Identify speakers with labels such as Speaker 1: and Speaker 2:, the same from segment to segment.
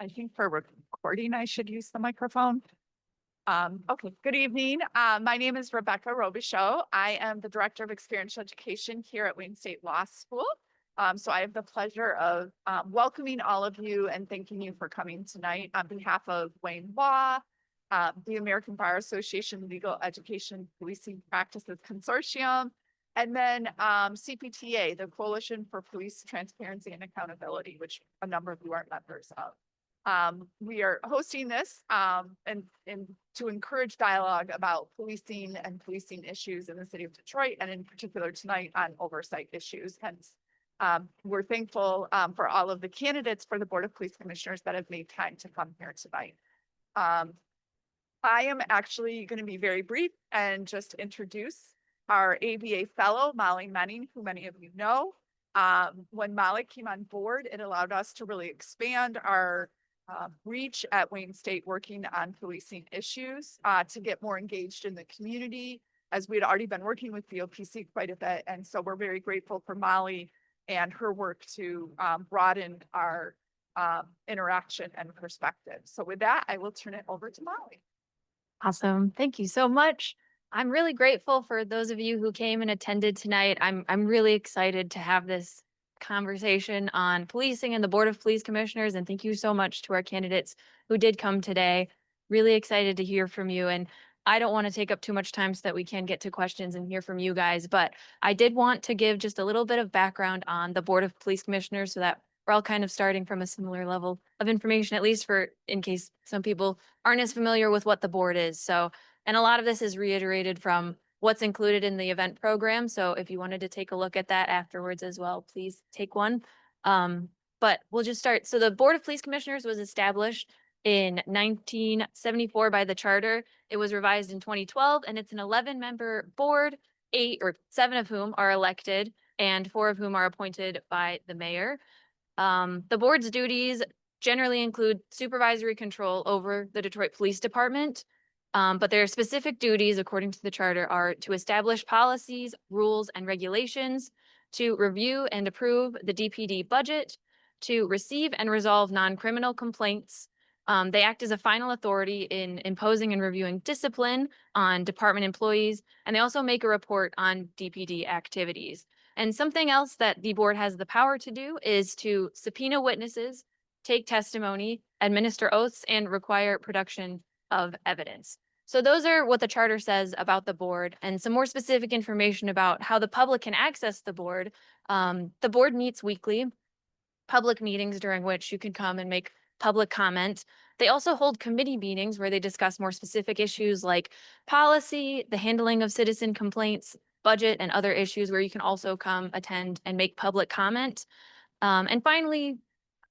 Speaker 1: I think for recording, I should use the microphone. Okay, good evening. My name is Rebecca Robichaud. I am the Director of Experiential Education here at Wayne State Law School. So I have the pleasure of welcoming all of you and thanking you for coming tonight on behalf of Wayne Law, the American Bar Association Legal Education Policing Practices Consortium, and then CPTA, the Coalition for Police Transparency and Accountability, which a number of you are members of. We are hosting this and to encourage dialogue about policing and policing issues in the city of Detroit, and in particular tonight on oversight issues. Hence, we're thankful for all of the candidates for the Board of Police Commissioners that have made time to come here tonight. I am actually going to be very brief and just introduce our ABA fellow, Molly Menning, who many of you know. When Molly came on board, it allowed us to really expand our reach at Wayne State, working on policing issues to get more engaged in the community, as we had already been working with BOPC quite a bit. And so we're very grateful for Molly and her work to broaden our interaction and perspective. So with that, I will turn it over to Molly.
Speaker 2: Awesome. Thank you so much. I'm really grateful for those of you who came and attended tonight. I'm really excited to have this conversation on policing and the Board of Police Commissioners. And thank you so much to our candidates who did come today. Really excited to hear from you. And I don't want to take up too much time so that we can get to questions and hear from you guys, but I did want to give just a little bit of background on the Board of Police Commissioners so that we're all kind of starting from a similar level of information, at least for in case some people aren't as familiar with what the board is. So, and a lot of this is reiterated from what's included in the event program. So if you wanted to take a look at that afterwards as well, please take one. But we'll just start. So the Board of Police Commissioners was established in 1974 by the charter. It was revised in 2012, and it's an 11-member board, 8 or 7 of whom are elected and 4 of whom are appointed by the mayor. The board's duties generally include supervisory control over the Detroit Police Department, but their specific duties, according to the charter, are to establish policies, rules, and regulations, to review and approve the DPD budget, to receive and resolve non-criminal complaints. They act as a final authority in imposing and reviewing discipline on department employees, and they also make a report on DPD activities. And something else that the board has the power to do is to subpoena witnesses, take testimony, administer oaths, and require production of evidence. So those are what the charter says about the board, and some more specific information about how the public can access the board. The board meets weekly, public meetings during which you can come and make public comment. They also hold committee meetings where they discuss more specific issues like policy, the handling of citizen complaints, budget, and other issues where you can also come attend and make public comment. And finally,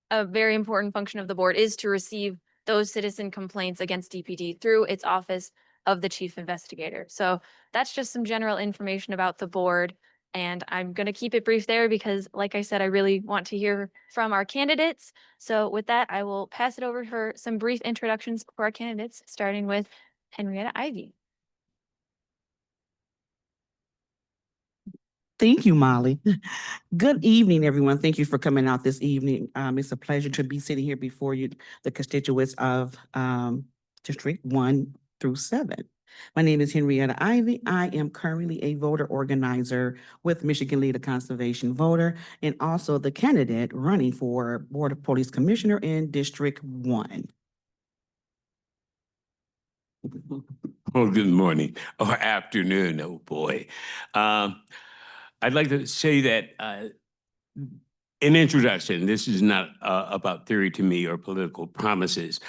Speaker 2: a very important function of the board is to receive those citizen complaints against DPD through its office of the chief investigator. So that's just some general information about the board. And I'm going to keep it brief there because, like I said, I really want to hear from our candidates. So with that, I will pass it over for some brief introductions for our candidates, starting with Henrietta Ivy.
Speaker 3: Thank you, Molly. Good evening, everyone. Thank you for coming out this evening. It's a pleasure to be sitting here before you, the constituents of District 1 through 7. My name is Henrietta Ivy. I am currently a voter organizer with Michigan Leader Conservation Voter, and also the candidate running for Board of Police Commissioner in District 1.
Speaker 4: Well, good morning or afternoon. Oh boy. I'd like to say that in introduction, this is not about theory to me or political promises.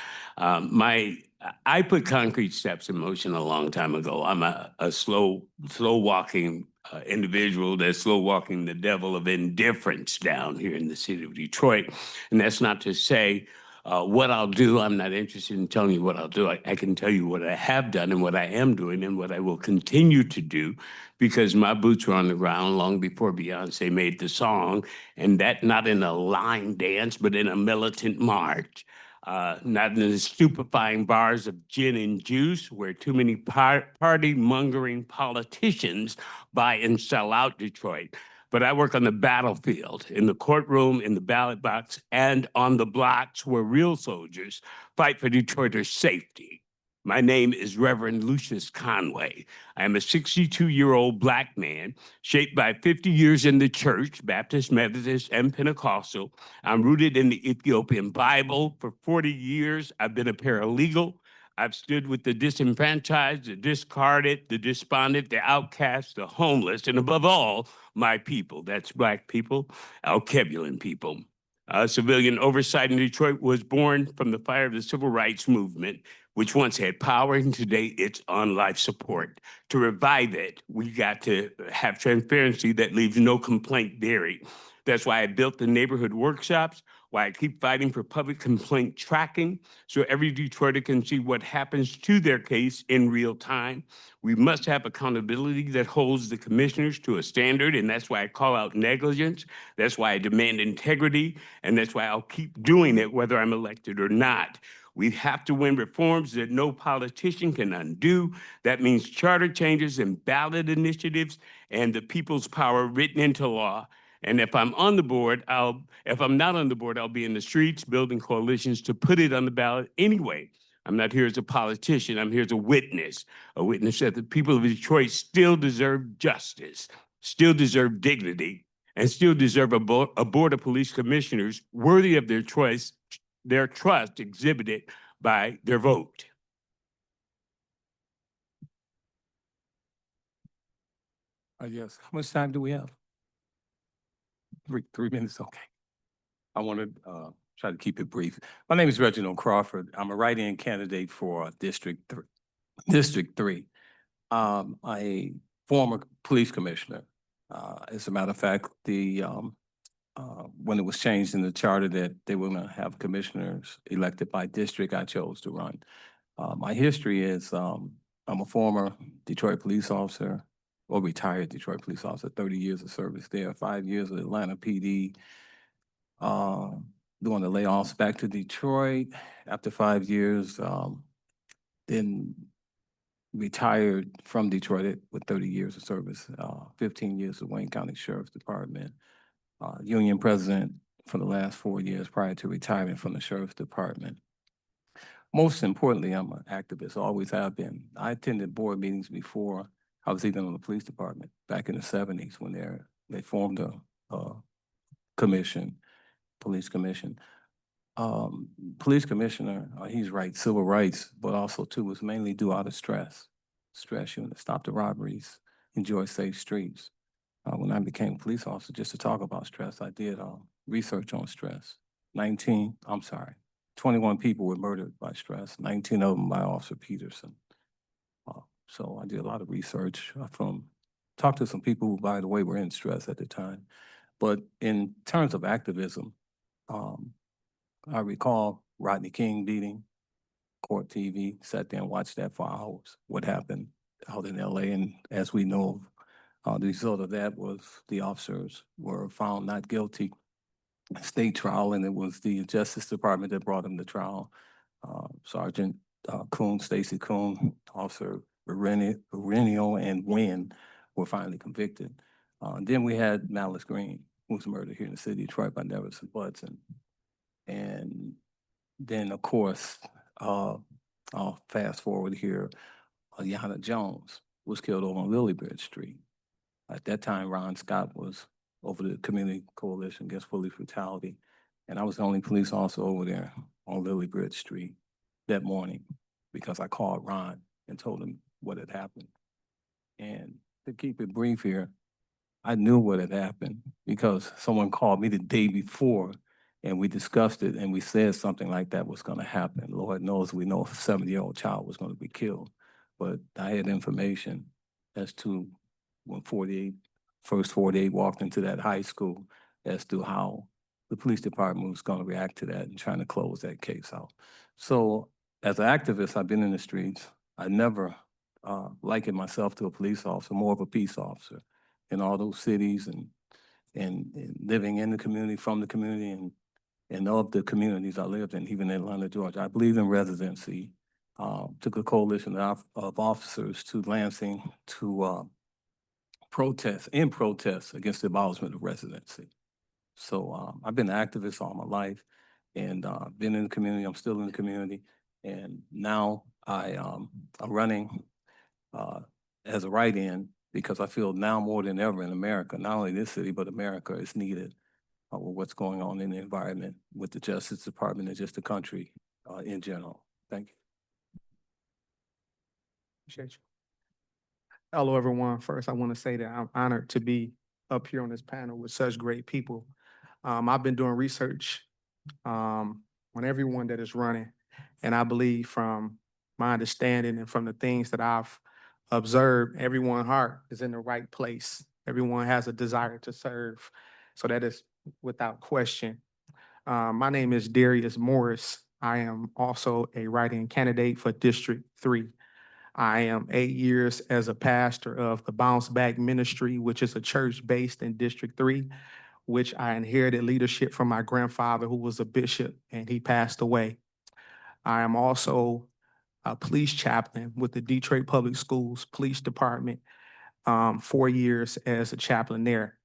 Speaker 4: I put concrete steps in motion a long time ago. I'm a slow walking individual that's slow walking the devil of indifference down here in the city of Detroit. And that's not to say what I'll do. I'm not interested in telling you what I'll do. I can tell you what I have done and what I am doing and what I will continue to do, because my boots were on the ground long before Beyonce made the song, and that not in a line dance, but in a militant march. Not in the stupefying bars of gin and juice where too many party-mongering politicians buy and sell out Detroit. but I work on the battlefield, in the courtroom, in the ballot box, and on the blocks where real soldiers fight for Detroiters' safety. My name is Reverend Lucious Conway. I am a 62-year-old Black man shaped by 50 years in the church, Baptist, Methodist, and Pentecostal. I'm rooted in the Ethiopian Bible. For 40 years, I've been a paralegal. I've stood with the disenfranchised, the discarded, the despondent, the outcast, the homeless, and above all, my people. That's Black people, Alkebulan people. Civilian oversight in Detroit was born from the fire of the civil rights movement, which once had power, and today it's on life support. To revive it, we got to have transparency that leaves no complaint buried. That's why I built the neighborhood workshops, why I keep fighting for public complaint tracking, so every Detroiter can see what happens to their case in real time. We must have accountability that holds the commissioners to a standard, and that's why I call out negligence. That's why I demand integrity, and that's why I'll keep doing it whether I'm elected or not. We have to win reforms that no politician can undo. That means charter changes and ballot initiatives and the people's power written into law. And if I'm on the board, if I'm not on the board, I'll be in the streets building coalitions to put it on the ballot anyway. I'm not here as a politician. I'm here as a witness that the people of Detroit still deserve justice, still deserve dignity, and still deserve a board of police commissioners worthy of their choice, their trust exhibited by their vote.
Speaker 5: Yes. How much time do we have? 3 minutes. Okay. I want to try to keep it brief. My name is Reginald Crawford. I'm a write-in candidate for District 3. District 3. A former police commissioner. As a matter of fact, when it was changed in the charter that they were going to have commissioners elected by district, I chose to run. My history is I'm a former Detroit police officer, or retired Detroit police officer, 30 years of service there, 5 years with Atlanta PD, doing the layoffs back to Detroit after 5 years, then retired from Detroit with 30 years of service, 15 years with Wayne County Sheriff's Department, union president for the last 4 years prior to retirement from the Sheriff's Department. Most importantly, I'm an activist, always have been. I attended board meetings before I was even on the police department back in the 70s when they formed a commission, police commission. Police commissioner, he's right, civil rights, but also too was mainly due out of stress unit, stop the robberies, enjoy safe streets. When I became a police officer, just to talk about stress, I did research on stress. 21 people were murdered by stress, 19 of them by Officer Peterson. So I did a lot of research talked to some people who, by the way, were in stress at the time. But in terms of activism, I recall Rodney King beating, Court TV, sat there and watched that for hours, what happened out in LA. And as we know, the result of that was the officers were found not guilty. State trial, and it was the Justice Department that brought them to trial. Sergeant Coon, Stacy Coon, Officer Renio, and Wynn were finally convicted. Then we had Malice Green, who was murdered here in the city of Detroit by Nevis and Budson. And then, of course, I'll fast forward here, Yana Jones was killed over on Lilliebridge Street. At that time, Ron Scott was over the Community Coalition Against Police Brutality. And I was the only police officer over there on Lilliebridge Street that morning because I called Ron and told him what had happened. And to keep it brief here, I knew what had happened because someone called me the day before and we discussed it and we said something like that was gonna happen. Lord knows we know a 7-year-old child was gonna be killed. But I had information as to when first 48 walked into that high school as to how the police department was gonna react to that and trying to close that case out. So as an activist, I've been in the streets. I never likened myself to a police officer, more of a peace officer in all those cities and living in the community, from the community, and of the communities I lived in, even in Atlanta, Georgia. I believe in residency. Took a coalition of officers to Lansing to protests against the abolishment of residency. So I've been an activist all my life and been in the community. I'm still in the community. And now I'm running as a write-in because I feel now more than ever in America, not only this city, but America is needed with what's going on in the environment with the Justice Department and just the country in general. Thank you.
Speaker 6: Appreciate you. Hello, everyone. First, I want to say that I'm honored to be up here on this panel with such great people. I've been doing research on everyone that is running, and I believe from my understanding and from the things that I've observed, everyone's heart is in the right place. Everyone has a desire to serve, so that is without question. My name is Darius Morris. I am also a write-in candidate for District 3. I am 8 years as a pastor of the Bounce Back Ministry, which is a church based in District 3, which I inherited leadership from my grandfather, who was a bishop, and he passed away. I am also a police chaplain with the Detroit Public Schools Police Department, 4 years as a chaplain there.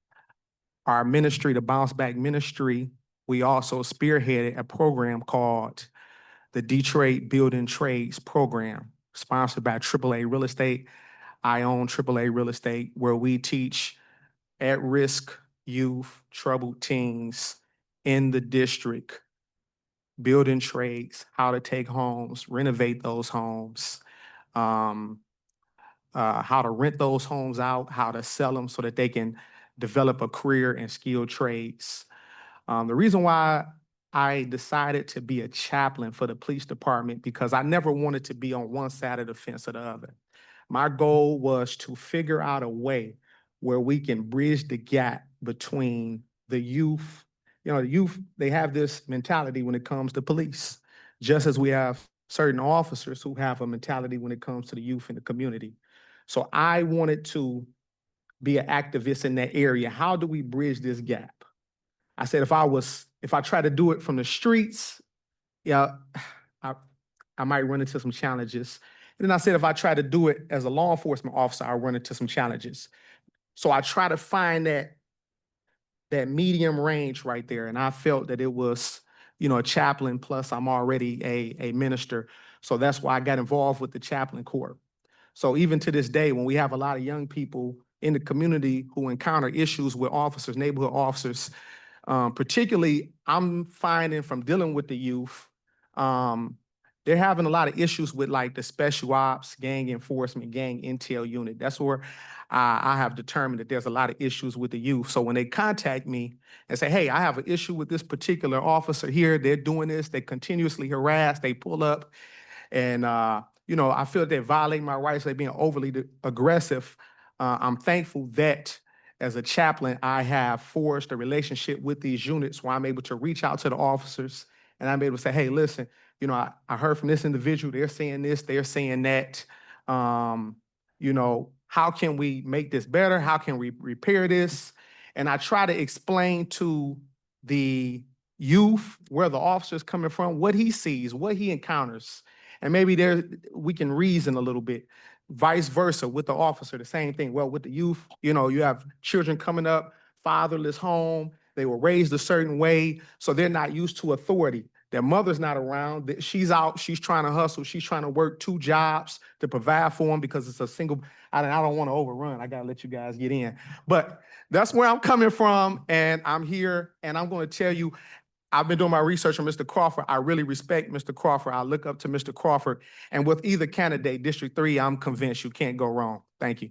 Speaker 6: Our ministry, the Bounce Back Ministry, we also spearheaded a program called the Detroit Building Trades Program, sponsored by AAA Real Estate. I own AAA Real Estate, where we teach at-risk youth, troubled teens in the district, building trades, how to take homes, renovate those homes, how to rent those homes out, how to sell them so that they can develop a career in skilled trades. The reason why I decided to be a chaplain for the police department because I never wanted to be on one side of the fence or the other. My goal was to figure out a way where we can bridge the gap between the youth. You know, the youth, they have this mentality when it comes to police, just as we have certain officers who have a mentality when it comes to the youth in the community. So I wanted to be an activist in that area. How do we bridge this gap? I said, if I try to do it from the streets, yeah, I might run into some challenges. And then I said, if I try to do it as a law enforcement officer, I run into some challenges. So I try to find that medium range right there. And I felt that it was, you know, a chaplain, plus I'm already a minister. So that's why I got involved with the chaplain corps. So even to this day, when we have a lot of young people in the community who encounter issues with officers, neighborhood officers, particularly I'm finding from dealing with the youth, they're having a lot of issues with like the special ops, gang enforcement, gang intel unit. That's where I have determined that there's a lot of issues with the youth. So when they contact me and say, hey, I have an issue with this particular officer here, they're doing this, they continuously harass, they pull up, and you know, I feel they're violating my rights, they're being overly aggressive. I'm thankful that as a chaplain, I have forged a relationship with these units where I'm able to reach out to the officers and I'm able to say, hey, listen, you know, I heard from this individual, they're saying this, they're saying that. You know, how can we make this better? How can we repair this? And I try to explain to the youth where the officer's coming from, what he sees, what he encounters. And maybe we can reason a little bit. Vice versa with the officer, the same thing. Well, with the youth, you know, you have children coming up, fatherless home, they were raised a certain way, so they're not used to authority. Their mother's not around, she's out, she's trying to hustle, she's trying to work 2 jobs to provide for them because it's a single, I don't want to overrun, I gotta let you guys get in. But that's where I'm coming from, and I'm here, and I'm gonna tell you, I've been doing my research on Mr. Crawford. I really respect Mr. Crawford. I look up to Mr. Crawford. And with either candidate, District 3, I'm convinced you can't go wrong. Thank you.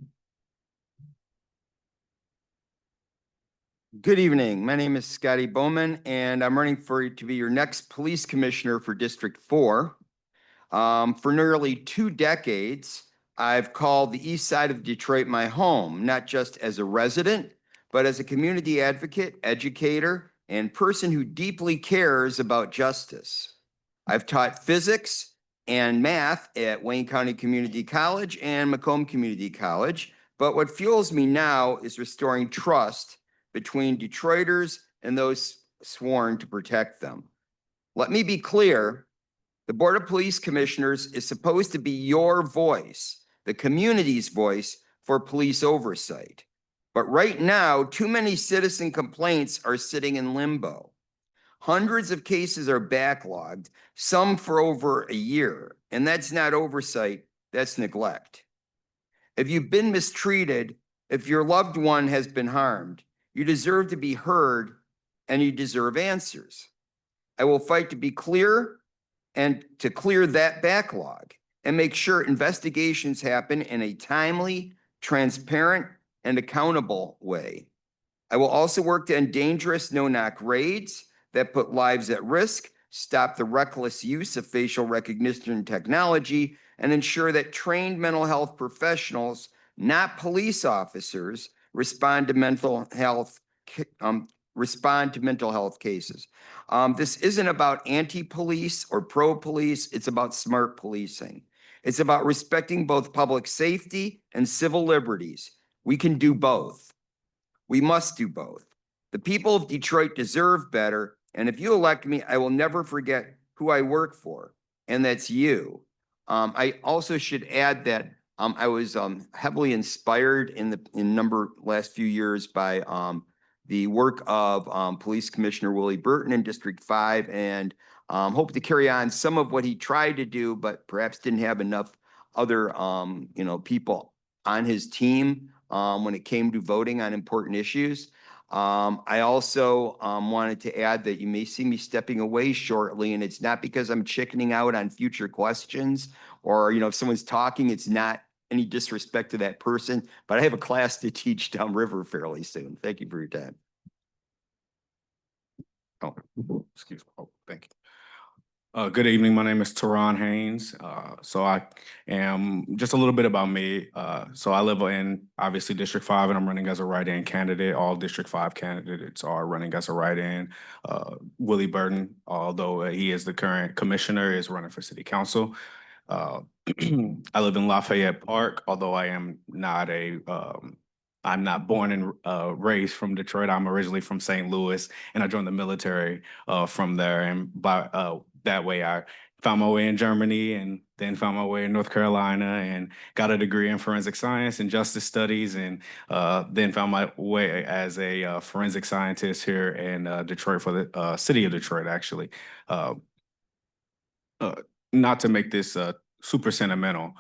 Speaker 7: Good evening. My name is Scotty Bowman, and I'm running to be your next police commissioner for District 4. For nearly 2 decades, I've called the east side of Detroit my home, not just as a resident, but as a community advocate, educator, and person who deeply cares about justice. I've taught physics and math at Wayne County Community College and Macomb Community College, but what fuels me now is restoring trust between Detroiters and those sworn to protect them. Let me be clear, the Board of Police Commissioners is supposed to be your voice, the community's voice for police oversight. But right now, too many citizen complaints are sitting in limbo. Hundreds of cases are backlogged, some for over a year, and that's not oversight, that's neglect. If you've been mistreated, if your loved one has been harmed, you deserve to be heard and you deserve answers. I will fight to be clear and to clear that backlog and make sure investigations happen in a timely, transparent, and accountable way. I will also work to end dangerous no-knock raids that put lives at risk, stop the reckless use of facial recognition technology, and ensure that trained mental health professionals, not police officers, respond to mental health cases. This isn't about anti-police or pro-police. It's about smart policing. It's about respecting both public safety and civil liberties. We can do both. We must do both. The people of Detroit deserve better. And if you elect me, I will never forget who I work for, and that's you. I also should add that I was heavily inspired in last few years by the work of Police Commissioner Willie Burton in District 5, and hope to carry on some of what he tried to do, but perhaps didn't have enough other people on his team when it came to voting on important issues. I also wanted to add that you may see me stepping away shortly, and it's not because I'm chickening out on future questions or, if someone's talking, it's not any disrespect to that person, but I have a class to teach downriver fairly soon. Thank you for your time.
Speaker 8: Oh, excuse me. Oh, thank you. Good evening. My name is Teron Haynes. So I am just a little bit about me. So I live in obviously District 5 and I'm running as a write-in candidate. All District 5 candidates are running as a write-in. Willie Burton, although he is the current commissioner, is running for city council. I live in Lafayette Park, although I am not I'm not born and raised from Detroit. I'm originally from St. Louis, and I joined the military from there. And by that way, I found my way in Germany, and then found my way in North Carolina, and got a degree in forensic science and justice studies, and then found my way as a forensic scientist here in Detroit for the city of Detroit, actually. Not to make this super sentimental,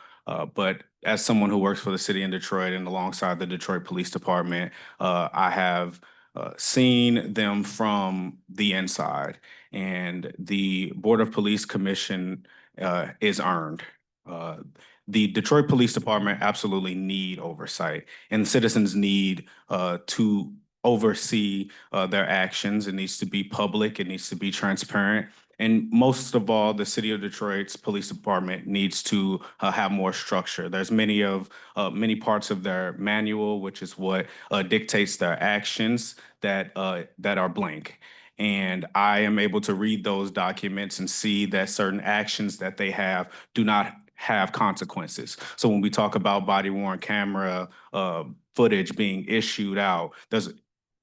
Speaker 8: but as someone who works for the city in Detroit and alongside the Detroit Police Department, I have seen them from the inside, and the Board of Police Commission is earned. The Detroit Police Department absolutely need oversight, and citizens need to oversee their actions. It needs to be public. It needs to be transparent. And most of all, the city of Detroit's police department needs to have more structure. There's many parts of their manual, which is what dictates their actions, that are blank. And I am able to read those documents and see that certain actions that they have do not have consequences. So when we talk about body-worn camera footage being issued out, there's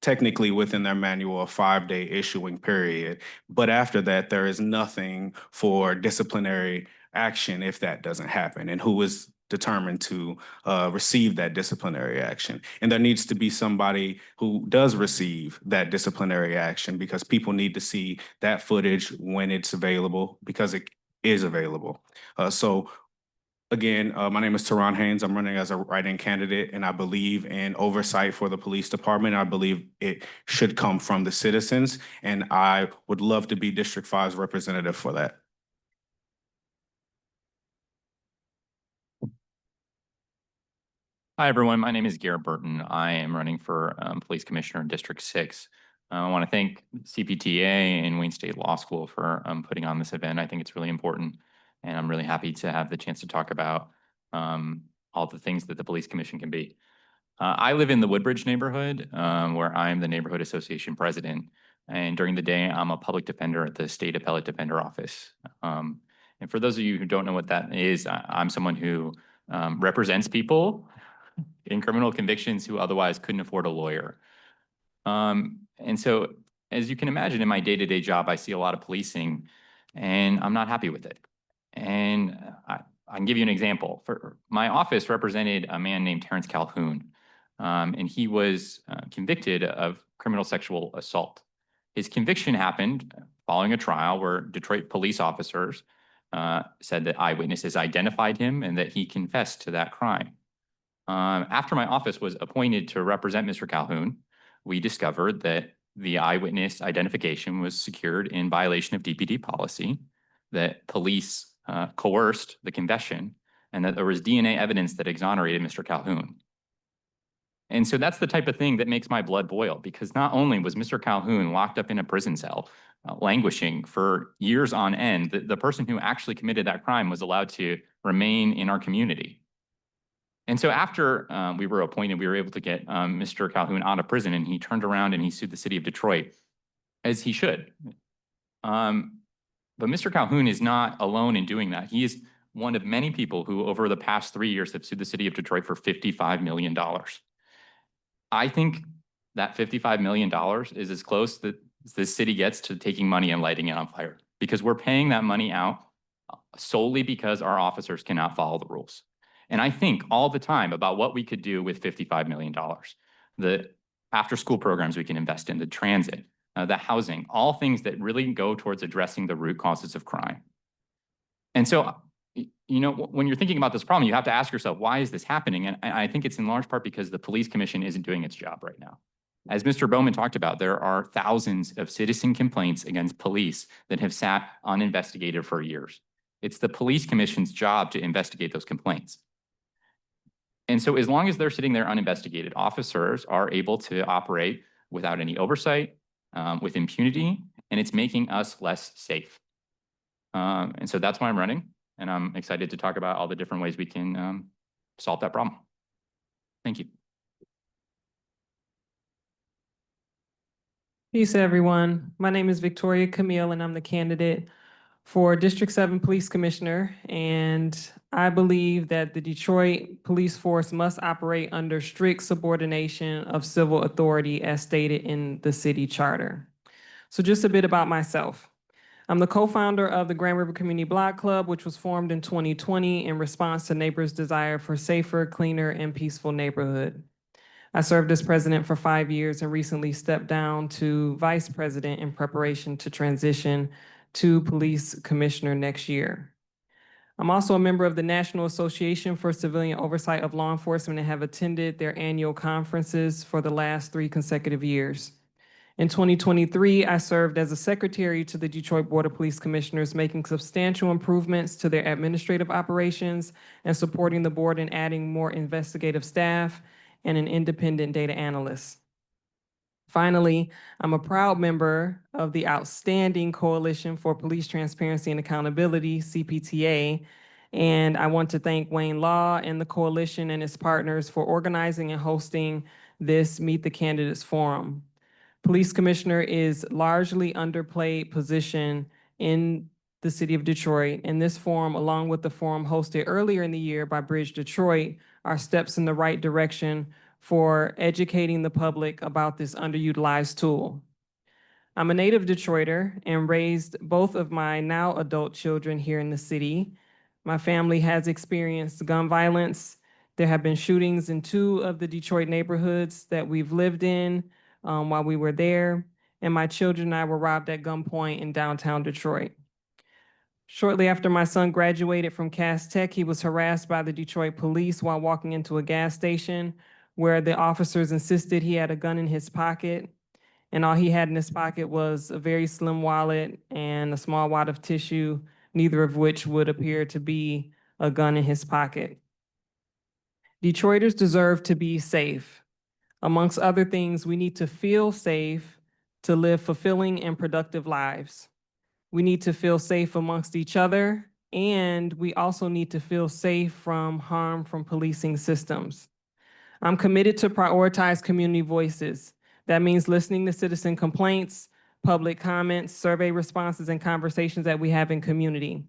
Speaker 8: technically within their manual a 5-day issuing period. But after that, there is nothing for disciplinary action if that doesn't happen. And who is determined to receive that disciplinary action? And there needs to be somebody who does receive that disciplinary action, because people need to see that footage when it's available, because it is available. So again, my name is Teron Haynes. I'm running as a write-in candidate, and I believe in oversight for the police department. I believe it should come from the citizens, and I would love to be District 5's representative for that.
Speaker 9: Hi, everyone. My name is Garrett Burton. I am running for Police Commissioner in District 6. I want to thank CPTA and Wayne State Law School for putting on this event. I think it's really important, and I'm really happy to have the chance to talk about all the things that the Police Commission can be. I live in the Woodbridge neighborhood, where I'm the Neighborhood Association president, and during the day, I'm a public defender at the State Appellate Defender Office. And for those of you who don't know what that is, I'm someone who represents people in criminal convictions who otherwise couldn't afford a lawyer. And so, as you can imagine, in my day-to-day job, I see a lot of policing, and I'm not happy with it. And I can give you an example. For my office represented a man named Terrence Calhoun. and he was convicted of criminal sexual assault. His conviction happened following a trial where Detroit police officers said that eyewitnesses identified him and that he confessed to that crime. After my office was appointed to represent Mr. Calhoun, we discovered that the eyewitness identification was secured in violation of DPD policy, that police coerced the confession, and that there was DNA evidence that exonerated Mr. Calhoun. And so that's the type of thing that makes my blood boil, because not only was Mr. Calhoun locked up in a prison cell, languishing for years on end, the person who actually committed that crime was allowed to remain in our community. And so after we were appointed, we were able to get Mr. Calhoun out of prison, and he turned around and he sued the city of Detroit, as he should. But Mr. Calhoun is not alone in doing that. He is one of many people who over the past 3 years have sued the city of Detroit for $55 million. I think that $55 million is as close that this city gets to taking money and lighting it on fire, because we're paying that money out solely because our officers cannot follow the rules. And I think all the time about what we could do with $55 million. The after-school programs we can invest in, the transit, the housing, all things that really go towards addressing the root causes of crime. And so, you know, when you're thinking about this problem, you have to ask yourself, why is this happening? And I think it's in large part because the police commission isn't doing its job right now. As Mr. Bowman talked about, there are thousands of citizen complaints against police that have sat uninvestigated for years. It's the police commission's job to investigate those complaints. And so as long as they're sitting there uninvestigated, officers are able to operate without any oversight, with impunity, and it's making us less safe. And so that's why I'm running, and I'm excited to talk about all the different ways we can solve that problem. Thank you.
Speaker 10: Peace, everyone. My name is Victoria Camille, and I'm the candidate for District 7 Police Commissioner. And I believe that the Detroit Police Force must operate under strict subordination of civil authority as stated in the city charter. So just a bit about myself. I'm the co-founder of the Grand River Community Block Club, which was formed in 2020 in response to neighbors' desire for safer, cleaner, and peaceful neighborhood. I served as president for 5 years and recently stepped down to vice president in preparation to transition to police commissioner next year. I'm also a member of the National Association for Civilian Oversight of Law Enforcement and have attended their annual conferences for the last 3 consecutive years. In 2023, I served as a secretary to the Detroit Board of Police Commissioners, making substantial improvements to their administrative operations and supporting the board in adding more investigative staff and an independent data analyst. Finally, I'm a proud member of the outstanding Coalition for Police Transparency and Accountability, CPTA, and I want to thank Wayne Law and the coalition and its partners for organizing and hosting this Meet the Candidates Forum. Police Commissioner is largely underplayed position in the city of Detroit, and this forum, along with the forum hosted earlier in the year by Bridge Detroit, are steps in the right direction for educating the public about this underutilized tool. I'm a native Detroiter and raised both of my now adult children here in the city. My family has experienced gun violence. There have been shootings in 2 of the Detroit neighborhoods that we've lived in while we were there, and my children and I were robbed at gunpoint in downtown Detroit. Shortly after my son graduated from Cass Tech, he was harassed by the Detroit police while walking into a gas station where the officers insisted he had a gun in his pocket, and all he had in his pocket was a very slim wallet and a small wad of tissue, neither of which would appear to be a gun in his pocket. Detroiters deserve to be safe. Amongst other things, we need to feel safe to live fulfilling and productive lives. We need to feel safe amongst each other, and we also need to feel safe from harm from policing systems. I'm committed to prioritize community voices. That means listening to citizen complaints, public comments, survey responses, and conversations that we have in community.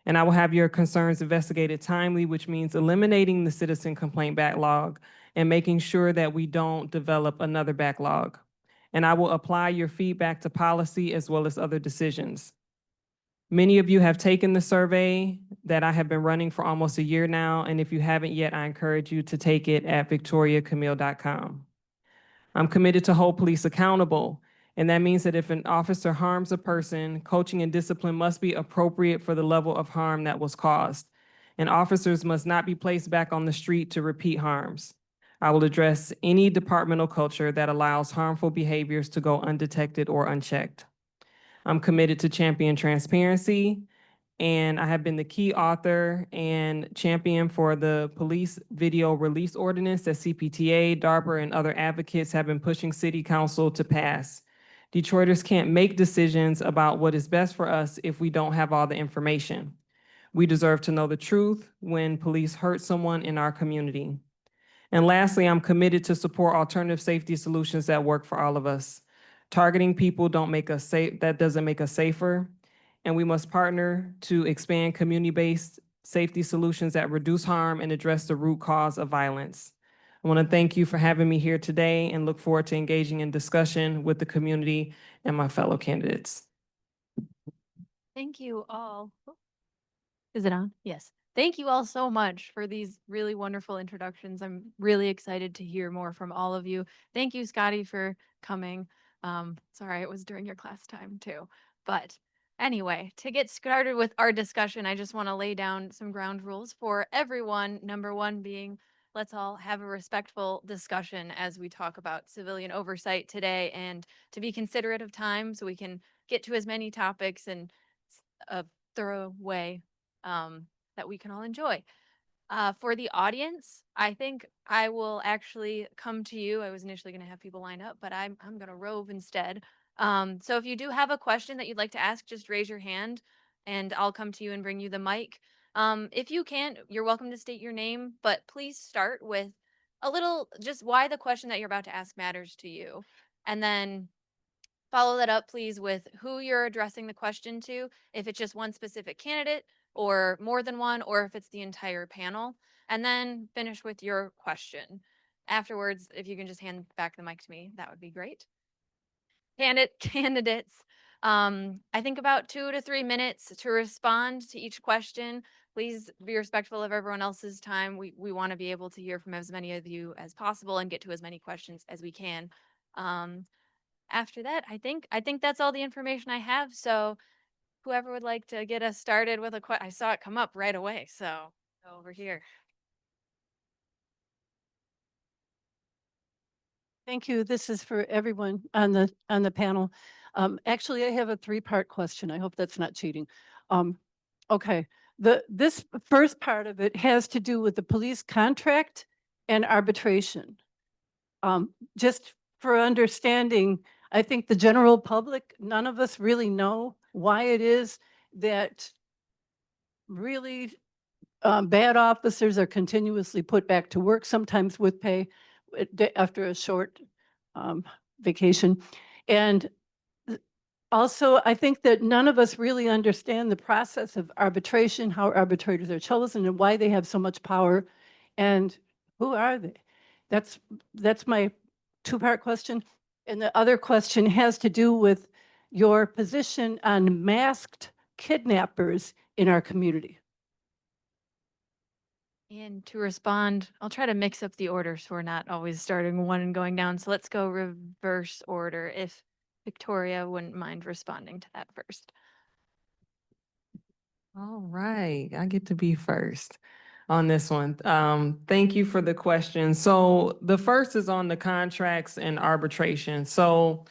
Speaker 10: And I will have your concerns investigated timely, which means eliminating the citizen complaint backlog and making sure that we don't develop another backlog. And I will apply your feedback to policy as well as other decisions. Many of you have taken the survey that I have been running for almost a year now, and if you haven't yet, I encourage you to take it at victoriacamille.com. I'm committed to hold police accountable, and that means that if an officer harms a person, coaching and discipline must be appropriate for the level of harm that was caused, and officers must not be placed back on the street to repeat harms. I will address any departmental culture that allows harmful behaviors to go undetected or unchecked. I'm committed to champion transparency, and I have been the key author and champion for the police video release ordinance that CPTA, DARPA, and other advocates have been pushing City Council to pass. Detroiters can't make decisions about what is best for us if we don't have all the information. We deserve to know the truth when police hurt someone in our community. And lastly, I'm committed to support alternative safety solutions that work for all of us. Targeting people don't make us safe, that doesn't make us safer. And we must partner to expand community-based safety solutions that reduce harm and address the root cause of violence. I want to thank you for having me here today and look forward to engaging in discussion with the community and my fellow candidates.
Speaker 2: Thank you all. Is it on? Yes. Thank you all so much for these really wonderful introductions. I'm really excited to hear more from all of you. Thank you, Scotty, for coming. Sorry, it was during your class time too. But anyway, to get started with our discussion, I just want to lay down some ground rules for everyone. Number one being, let's all have a respectful discussion as we talk about civilian oversight today, and to be considerate of time so we can get to as many topics in a thorough way that we can all enjoy. For the audience, I think I will actually come to you. I was initially going to have people line up, but I'm going to rove instead. So if you do have a question that you'd like to ask, just raise your hand and I'll come to you and bring you the mic. If you can't, you're welcome to state your name, but please start with a little, just why the question that you're about to ask matters to you. And then follow that up, please, with who you're addressing the question to, if it's just one specific candidate or more than one, or if it's the entire panel, and then finish with your question. Afterwards, if you can just hand back the mic to me, that would be great. Candidates, I think about 2 to 3 minutes to respond to each question. Please be respectful of everyone else's time. We want to be able to hear from as many of you as possible and get to as many questions as we can. After that, I think that's all the information I have. So whoever would like to get us started with a question, I saw it come up right away. So over here.
Speaker 11: Thank you. This is for everyone on the panel. Actually, I have a 3-part question. I hope that's not cheating. Okay. This first part of it has to do with the police contract and arbitration. Just for understanding, I think the general public, none of us really know why it is that really bad officers are continuously put back to work, sometimes with pay after a short vacation. And also, I think that none of us really understand the process of arbitration, how arbitrators are chosen and why they have so much power and who are they? That's my 2-part question. And the other question has to do with your position on masked kidnappers in our community.
Speaker 2: And to respond, I'll try to mix up the order so we're not always starting one and going down. So let's go reverse order if Victoria wouldn't mind responding to that first.
Speaker 10: All right, I get to be first on this one. Thank you for the question. So the first is on the contracts and arbitration. So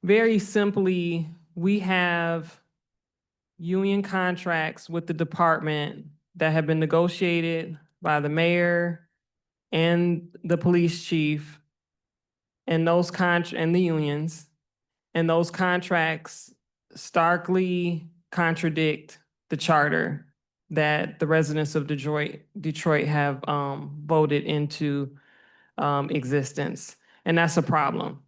Speaker 10: very simply, we have union contracts with the department that have been negotiated by the mayor and the police chief and those and the unions. And those contracts starkly contradict the charter that the residents of Detroit have voted into existence. And that's a problem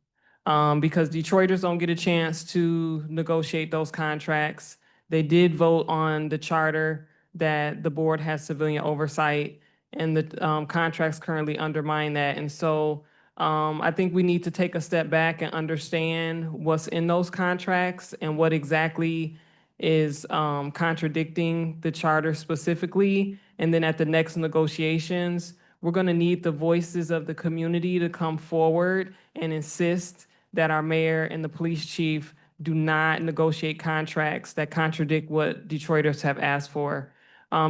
Speaker 10: because Detroiters don't get a chance to negotiate those contracts. They did vote on the charter that the board has civilian oversight, and the contracts currently undermine that. And so I think we need to take a step back and understand what's in those contracts and what exactly is contradicting the charter specifically. And then at the next negotiations, we're going to need the voices of the community to come forward and insist that our mayor and the police chief do not negotiate contracts that contradict what Detroiters have asked for.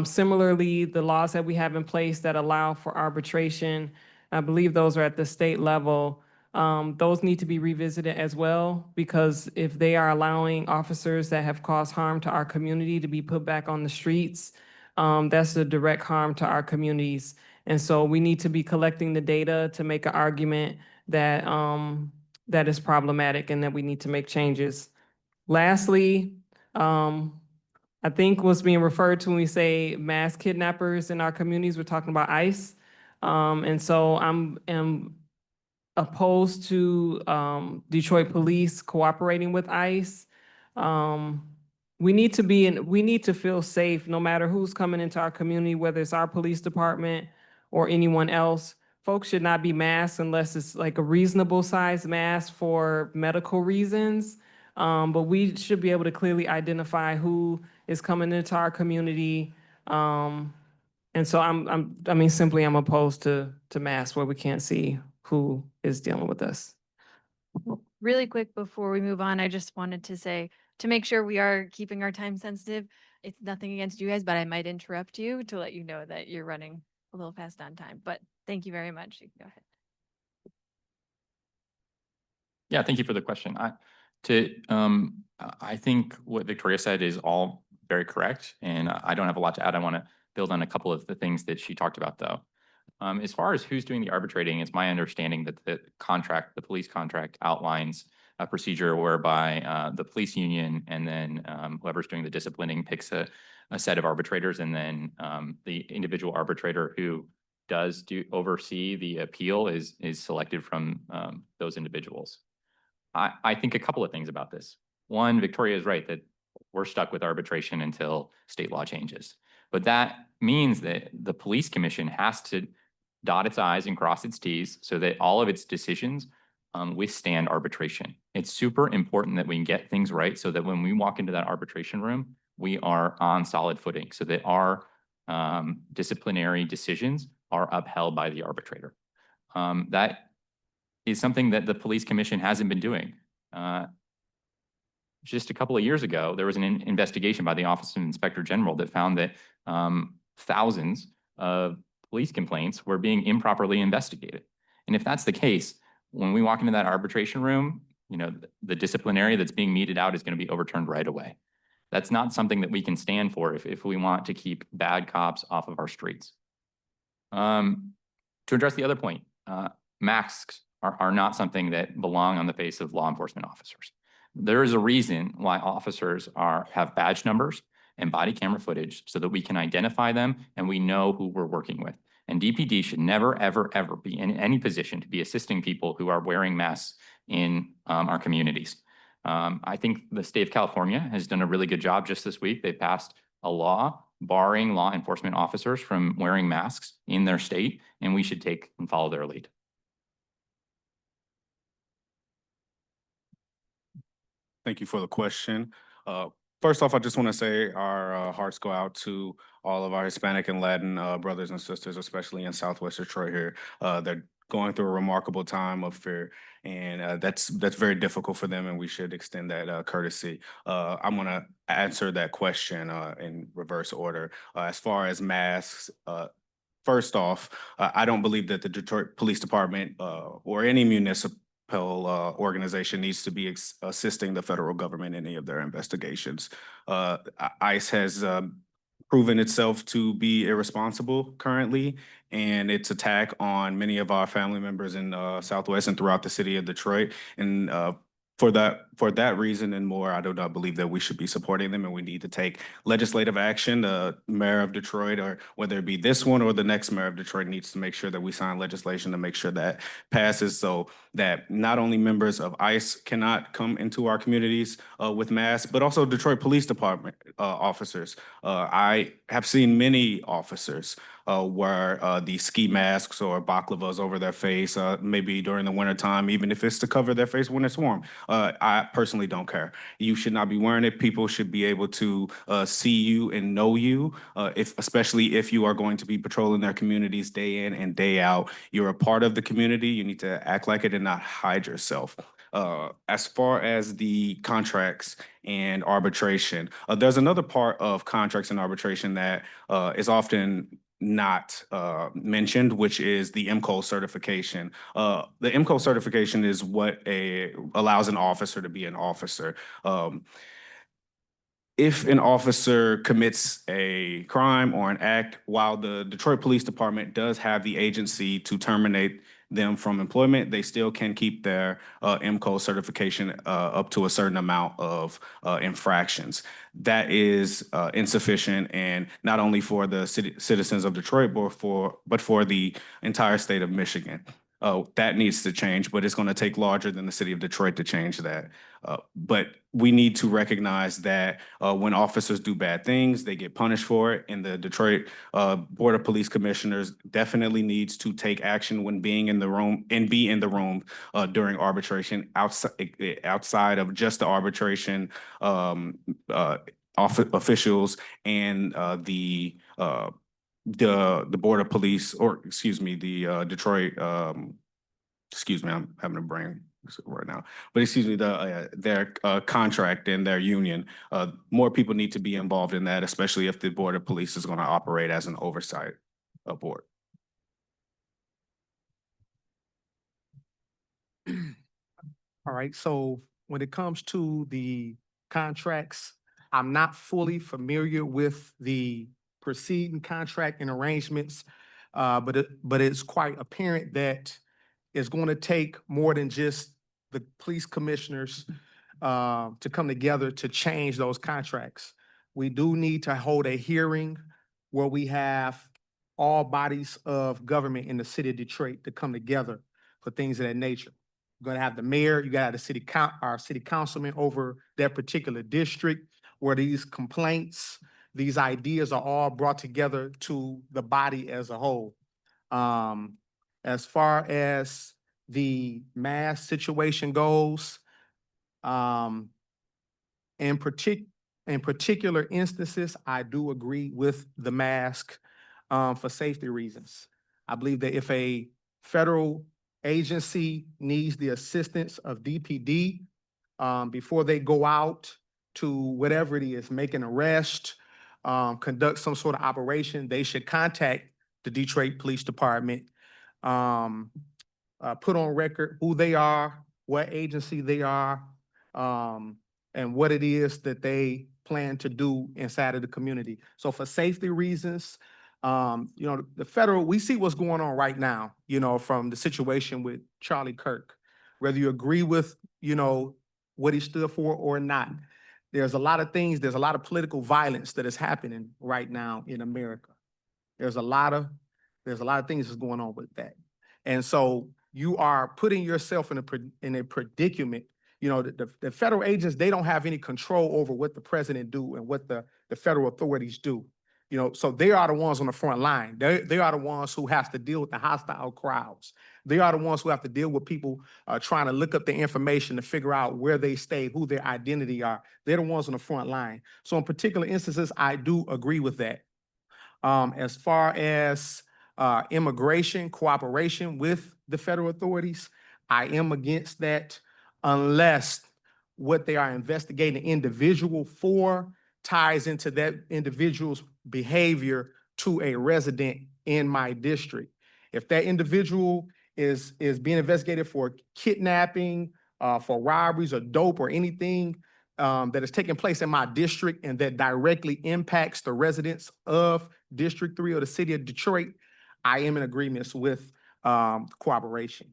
Speaker 10: Similarly, the laws that we have in place that allow for arbitration, I believe those are at the state level. Those need to be revisited as well, because if they are allowing officers that have caused harm to our community to be put back on the streets, that's a direct harm to our communities. And so we need to be collecting the data to make an argument that that is problematic and that we need to make changes. Lastly, I think what's being referred to when we say mass kidnappers in our communities, we're talking about ICE. And so am opposed to Detroit police cooperating with ICE. We need to feel safe no matter who's coming into our community, whether it's our police department or anyone else. Folks should not be masked unless it's like a reasonable size mask for medical reasons. But we should be able to clearly identify who is coming into our community. And so I'm opposed to masks where we can't see who is dealing with us.
Speaker 2: Really quick before we move on, I just wanted to say, to make sure we are keeping our time sensitive, it's nothing against you guys, but I might interrupt you to let you know that you're running a little fast on time. But thank you very much. You can go ahead.
Speaker 9: Yeah, thank you for the question. I think what Victoria said is all very correct, and I don't have a lot to add. I want to build on a couple of the things that she talked about, though. As far as who's doing the arbitrating, it's my understanding that the police contract outlines a procedure whereby the police union and then whoever's doing the disciplining picks a set of arbitrators, and then the individual arbitrator who does oversee the appeal is selected from those individuals. I think a couple of things about this. One, Victoria is right that we're stuck with arbitration until state law changes. But that means that the police commission has to dot its I's and cross its T's so that all of its decisions withstand arbitration. It's super important that we get things right so that when we walk into that arbitration room, we are on solid footing so that our disciplinary decisions are upheld by the arbitrator. That is something that the police commission hasn't been doing. Just a couple of years ago, there was an investigation by the Office of Inspector General that found that thousands of police complaints were being improperly investigated. And if that's the case, when we walk into that arbitration room, you know, the disciplinary that's being meted out is going to be overturned right away. That's not something that we can stand for if we want to keep bad cops off of our streets. To address the other point, masks are not something that belong on the face of law enforcement officers. There is a reason why officers have badge numbers and body camera footage so that we can identify them and we know who we're working with. And DPD should never, ever, ever be in any position to be assisting people who are wearing masks in our communities. I think the state of California has done a really good job just this week. They passed a law barring law enforcement officers from wearing masks in their state, and we should take and follow their lead.
Speaker 8: Thank you for the question. First off, I just want to say our hearts go out to all of our Hispanic and Latin brothers and sisters, especially in Southwest Detroit here. They're going through a remarkable time of fear, and that's very difficult for them, and we should extend that courtesy. I'm going to answer that question in reverse order. As far as masks, first off, I don't believe that the Detroit Police Department or any municipal organization needs to be assisting the federal government in any of their investigations. ICE has proven itself to be irresponsible currently, and its attack on many of our family members in Southwest and throughout the city of Detroit. And for that reason and more, I do not believe that we should be supporting them, and we need to take legislative action. The mayor of Detroit, or whether it be this one or the next mayor of Detroit, needs to make sure that we sign legislation to make sure that passes so that not only members of ICE cannot come into our communities with masks, but also Detroit Police Department officers. I have seen many officers wear the ski masks or baklavas over their face, maybe during the wintertime, even if it's to cover their face when it's warm. I personally don't care. You should not be wearing it. People should be able to see you and know you, especially if you are going to be patrolling their communities day in and day out. You're a part of the community. You need to act like it and not hide yourself. As far as the contracts and arbitration, there's another part of contracts and arbitration that is often not mentioned, which is the MCO certification. The MCO certification is what allows an officer to be an officer. If an officer commits a crime or an act, while the Detroit Police Department does have the agency to terminate them from employment, they still can keep their MCO certification up to a certain amount of infractions. That is insufficient, and not only for the citizens of Detroit, but for the entire state of Michigan. That needs to change, but it's going to take larger than the city of Detroit to change that. But we need to recognize that when officers do bad things, they get punished for it. And the Detroit Board of Police Commissioners definitely needs to take action when being in the room and be in the room during arbitration outside of just the arbitration officials and the Board of Police, or excuse me, the Detroit, excuse me, I'm having a brain right now, but excuse me, their contract and their union. More people need to be involved in that, especially if the Board of Police is going to operate as an oversight board.
Speaker 6: All right, so when it comes to the contracts, I'm not fully familiar with the preceding contract and arrangements, but it's quite apparent that it's going to take more than just the police commissioners to come together to change those contracts. We do need to hold a hearing where we have all bodies of government in the city of Detroit to come together for things of that nature. You're gonna have the mayor, you gotta have our city councilman over that particular district, where these complaints, these ideas are all brought together to the body as a whole. As far as the mask situation goes, in particular instances, I do agree with the mask for safety reasons. I believe that if a federal agency needs the assistance of DPD before they go out to whatever it is, make an arrest, conduct some sort of operation, they should contact the Detroit Police Department, put on record who they are, what agency they are, and what it is that they plan to do inside of the community. So for safety reasons, the federal, we see what's going on right now, from the situation with Charlie Kirk, whether you agree with, what he stood for or not. There's a lot of things, there's a lot of political violence that is happening right now in America. There's a lot of things that's going on with that. And so you are putting yourself in a predicament. The federal agents, they don't have any control over what the president do and what the federal authorities do. So they are the ones on the front line. They are the ones who have to deal with the hostile crowds. They are the ones who have to deal with people trying to look up the information to figure out where they stay, who their identity are. They're the ones on the front line. So in particular instances, I do agree with that. As far as immigration cooperation with the federal authorities, I am against that unless what they are investigating the individual for ties into that individual's behavior to a resident in my district. If that individual is being investigated for kidnapping, for robberies or dope or anything that is taking place in my district and that directly impacts the residents of District 3 or the city of Detroit, I am in agreement with cooperation.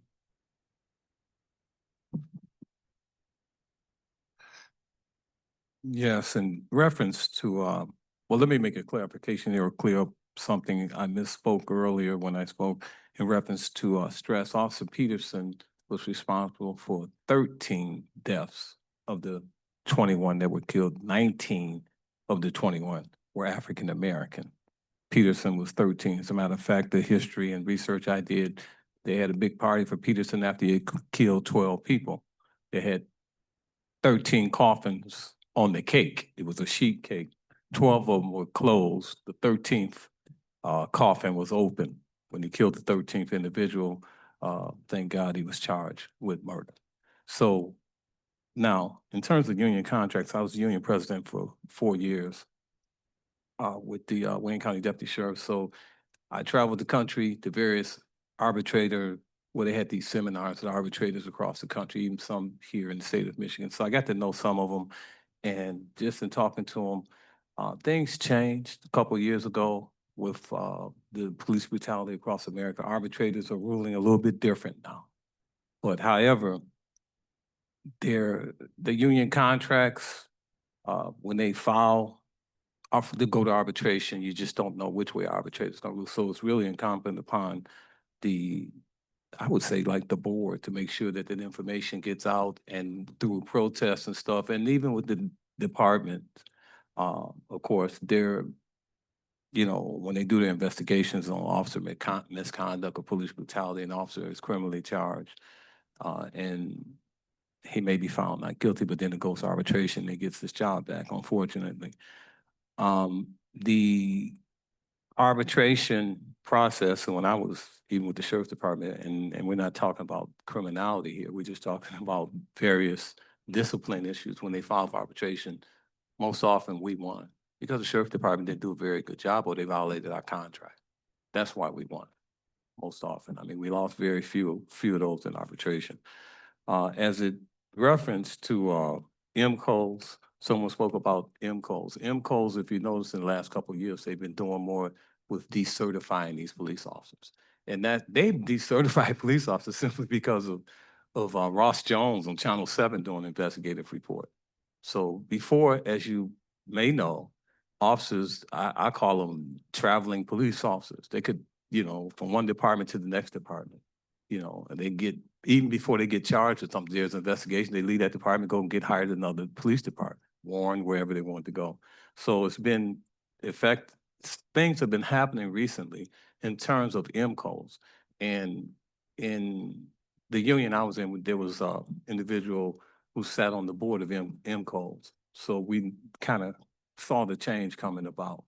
Speaker 5: Yes, in reference to, well, let me make a clarification here or clear up something I misspoke earlier when I spoke in reference to stress. Officer Peterson was responsible for 13 deaths of the 21 that were killed. 19 of the 21 were African American. Peterson was 13. As a matter of fact, the history and research I did, they had a big party for Peterson after he killed 12 people. They had 13 coffins on the cake. It was a sheet cake. 12 of them were closed. The 13th coffin was open. When he killed the 13th individual, thank God he was charged with murder. So now, in terms of union contracts, I was union president for 4 years with the Wayne County Deputy Sheriff. So I traveled the country to various arbitrator, where they had these seminars with arbitrators across the country, even some here in the state of Michigan. So I got to know some of them, and just in talking to them, things changed a couple of years ago with the police brutality across America. Arbitrators are ruling a little bit different now. But however, the union contracts, when they file to go to arbitration, you just don't know which way arbitrators going to rule. So it's really incumbent upon I would say like the board to make sure that that information gets out, and through protests and stuff, and even with the department, of course, they're, when they do their investigations on officer misconduct or police brutality, an officer is criminally charged, and he may be found not guilty, but then it goes to arbitration and he gets his job back, unfortunately. The arbitration process, and when I was even with the sheriff's department, and we're not talking about criminality here, we're just talking about various discipline issues. When they file for arbitration, most often we won because the sheriff's department didn't do a very good job, or they violated our contract. That's why we won most often. I mean, we lost very few of those in arbitration. As it referenced to MCOs, someone spoke about MCOs. MCOs, if you notice in the last couple of years, they've been doing more with decertifying these police officers. And that they've decertified police officers simply because of Ross Jones on Channel 7 doing an investigative report. So before, as you may know, officers, I call them traveling police officers. They could, from one department to the next department, and they get, even before they get charged with something, there's an investigation, they leave that department, go and get hired at another police department, Warren, wherever they want to go. So it's been, things have been happening recently in terms of MCOs. And in the union I was in, there was an individual who sat on the board of MCOs. So we kind of saw the change coming about.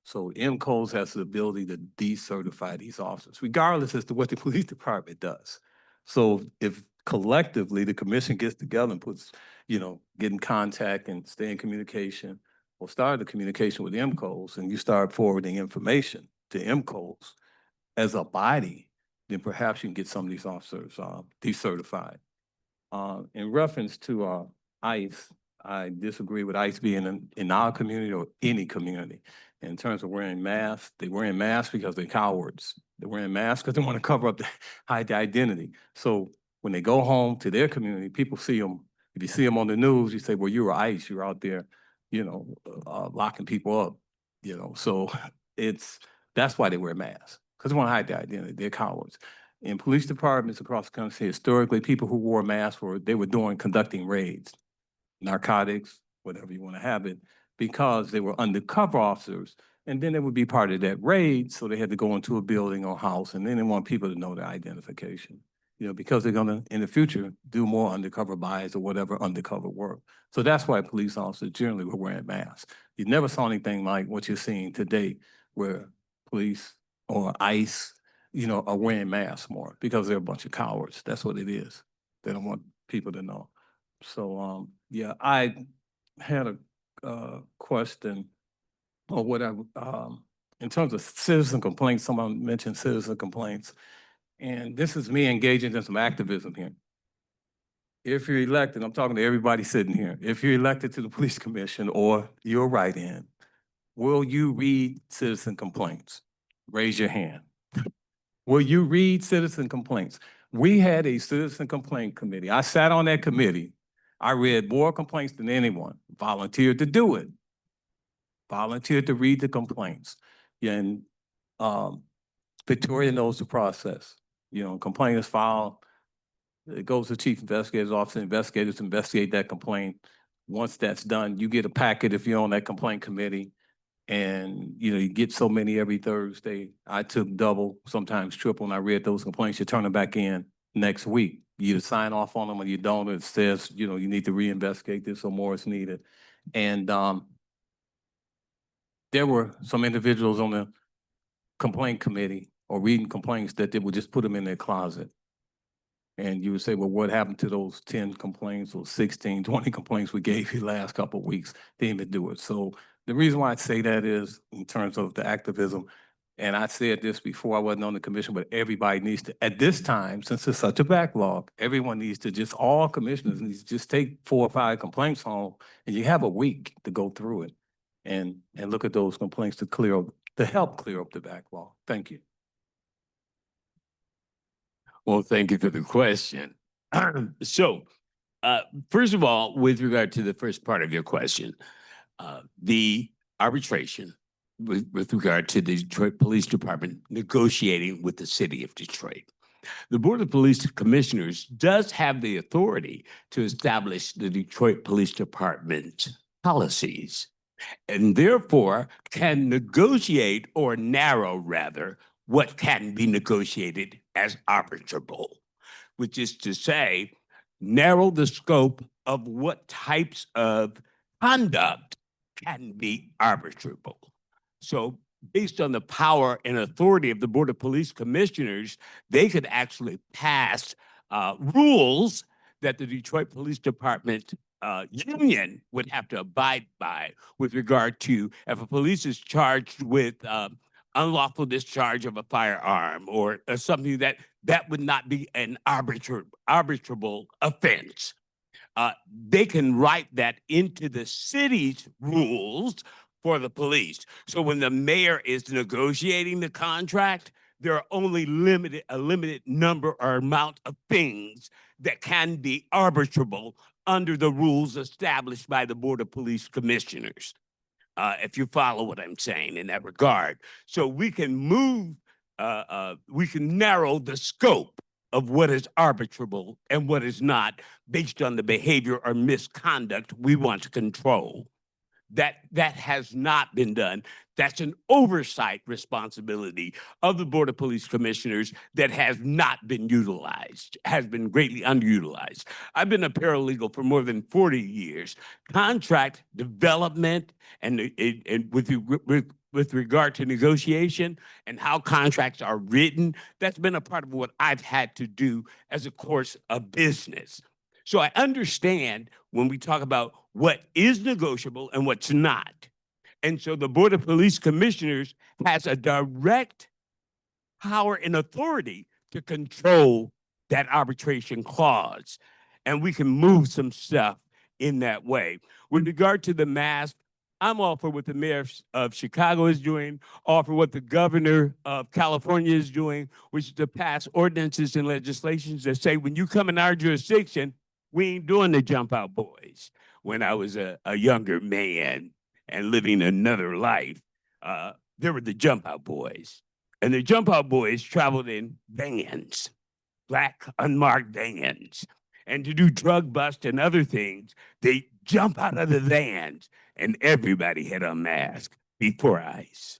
Speaker 5: So MCOs has the ability to decertify these officers, regardless as to what the police department does. So if collectively the commission gets together and puts, get in contact and stay in communication, or start the communication with MCOs, and you start forwarding information to MCOs as a body, then perhaps you can get some of these officers decertified. In reference to ICE, I disagree with ICE being in our community or any community. In terms of wearing masks, they're wearing masks because they're cowards. They're wearing masks because they want to cover up, hide their identity. So when they go home to their community, people see them. If you see them on the news, you say, well, you were ICE, you're out there, locking people up, So that's why they wear masks, because they want to hide their identity. They're cowards. In police departments across the country, historically, people who wore masks conducting raids, narcotics, whatever you want to have it, because they were undercover officers, and then they would be part of that raid, so they had to go into a building or house, and then they want people to know their identification, because they're gonna, in the future, do more undercover buys or whatever undercover work. So that's why police officers generally were wearing masks. You never saw anything like what you're seeing today, where police or ICE, are wearing masks more, because they're a bunch of cowards. That's what it is. They don't want people to know. So, yeah, I had a question, or whatever, in terms of citizen complaints. Someone mentioned citizen complaints, and this is me engaging in some activism here. If you're elected, I'm talking to everybody sitting here, if you're elected to the police commission or you're write-in, will you read citizen complaints? Raise your hand. Will you read citizen complaints? We had a citizen complaint committee. I sat on that committee. I read more complaints than anyone, volunteered to do it, volunteered to read the complaints. And Victoria knows the process. Complaint is filed, it goes to chief investigator's office, investigators investigate that complaint. Once that's done, you get a packet if you're on that complaint committee. And, you get so many every Thursday. I took double, sometimes triple, and I read those complaints. You turn them back in next week. You either sign off on them or you don't. It says, you need to reinvestigate this or more is needed. And there were some individuals on the complaint committee or reading complaints that they would just put them in their closet. And you would say, well, what happened to those 10 complaints or 16, 20 complaints we gave you last couple of weeks? They didn't even do it. So the reason why I say that is in terms of the activism, and I said this before I wasn't on the commission, but everybody needs to, at this time, since there's such a backlog, everyone needs to just, all commissioners needs to just take 4 or 5 complaints home, and you have a week to go through it and look at those complaints to help clear up the backlog. Thank you.
Speaker 4: Well, thank you for the question. So, first of all, with regard to the first part of your question, the arbitration with regard to the Detroit Police Department negotiating with the city of Detroit. The Board of Police Commissioners does have the authority to establish the Detroit Police Department's policies, and therefore can negotiate or narrow, rather, what can be negotiated as arbitrable, which is to say, narrow the scope of what types of conduct can be arbitrable. So based on the power and authority of the Board of Police Commissioners, they could actually pass rules that the Detroit Police Department union would have to abide by with regard to if a police is charged with unlawful discharge of a firearm or something that would not be an arbitrable offense. They can write that into the city's rules for the police. So when the mayor is negotiating the contract, there are only a limited number or amount of things that can be arbitrable under the rules established by the Board of Police Commissioners. If you follow what I'm saying in that regard. So we can we can narrow the scope of what is arbitrable and what is not based on the behavior or misconduct we want to control. That has not been done. That's an oversight responsibility of the Board of Police Commissioners that has not been utilized, has been greatly underutilized. I've been a paralegal for more than 40 years. Contract development and with regard to negotiation and how contracts are written, that's been a part of what I've had to do as a course of business. So I understand when we talk about what is negotiable and what's not. And so the Board of Police Commissioners has a direct power and authority to control that arbitration clause. And we can move some stuff in that way. With regard to the mask, I'm all for what the mayor of Chicago is doing, all for what the governor of California is doing, which is to pass ordinances and legislations that say when you come in our jurisdiction, we ain't doing the jump out boys. When I was a younger man and living another life, there were the jump out boys. And the jump out boys traveled in vans, black unmarked vans. And to do drug bust and other things, they jump out of the vans and everybody had a mask before ICE.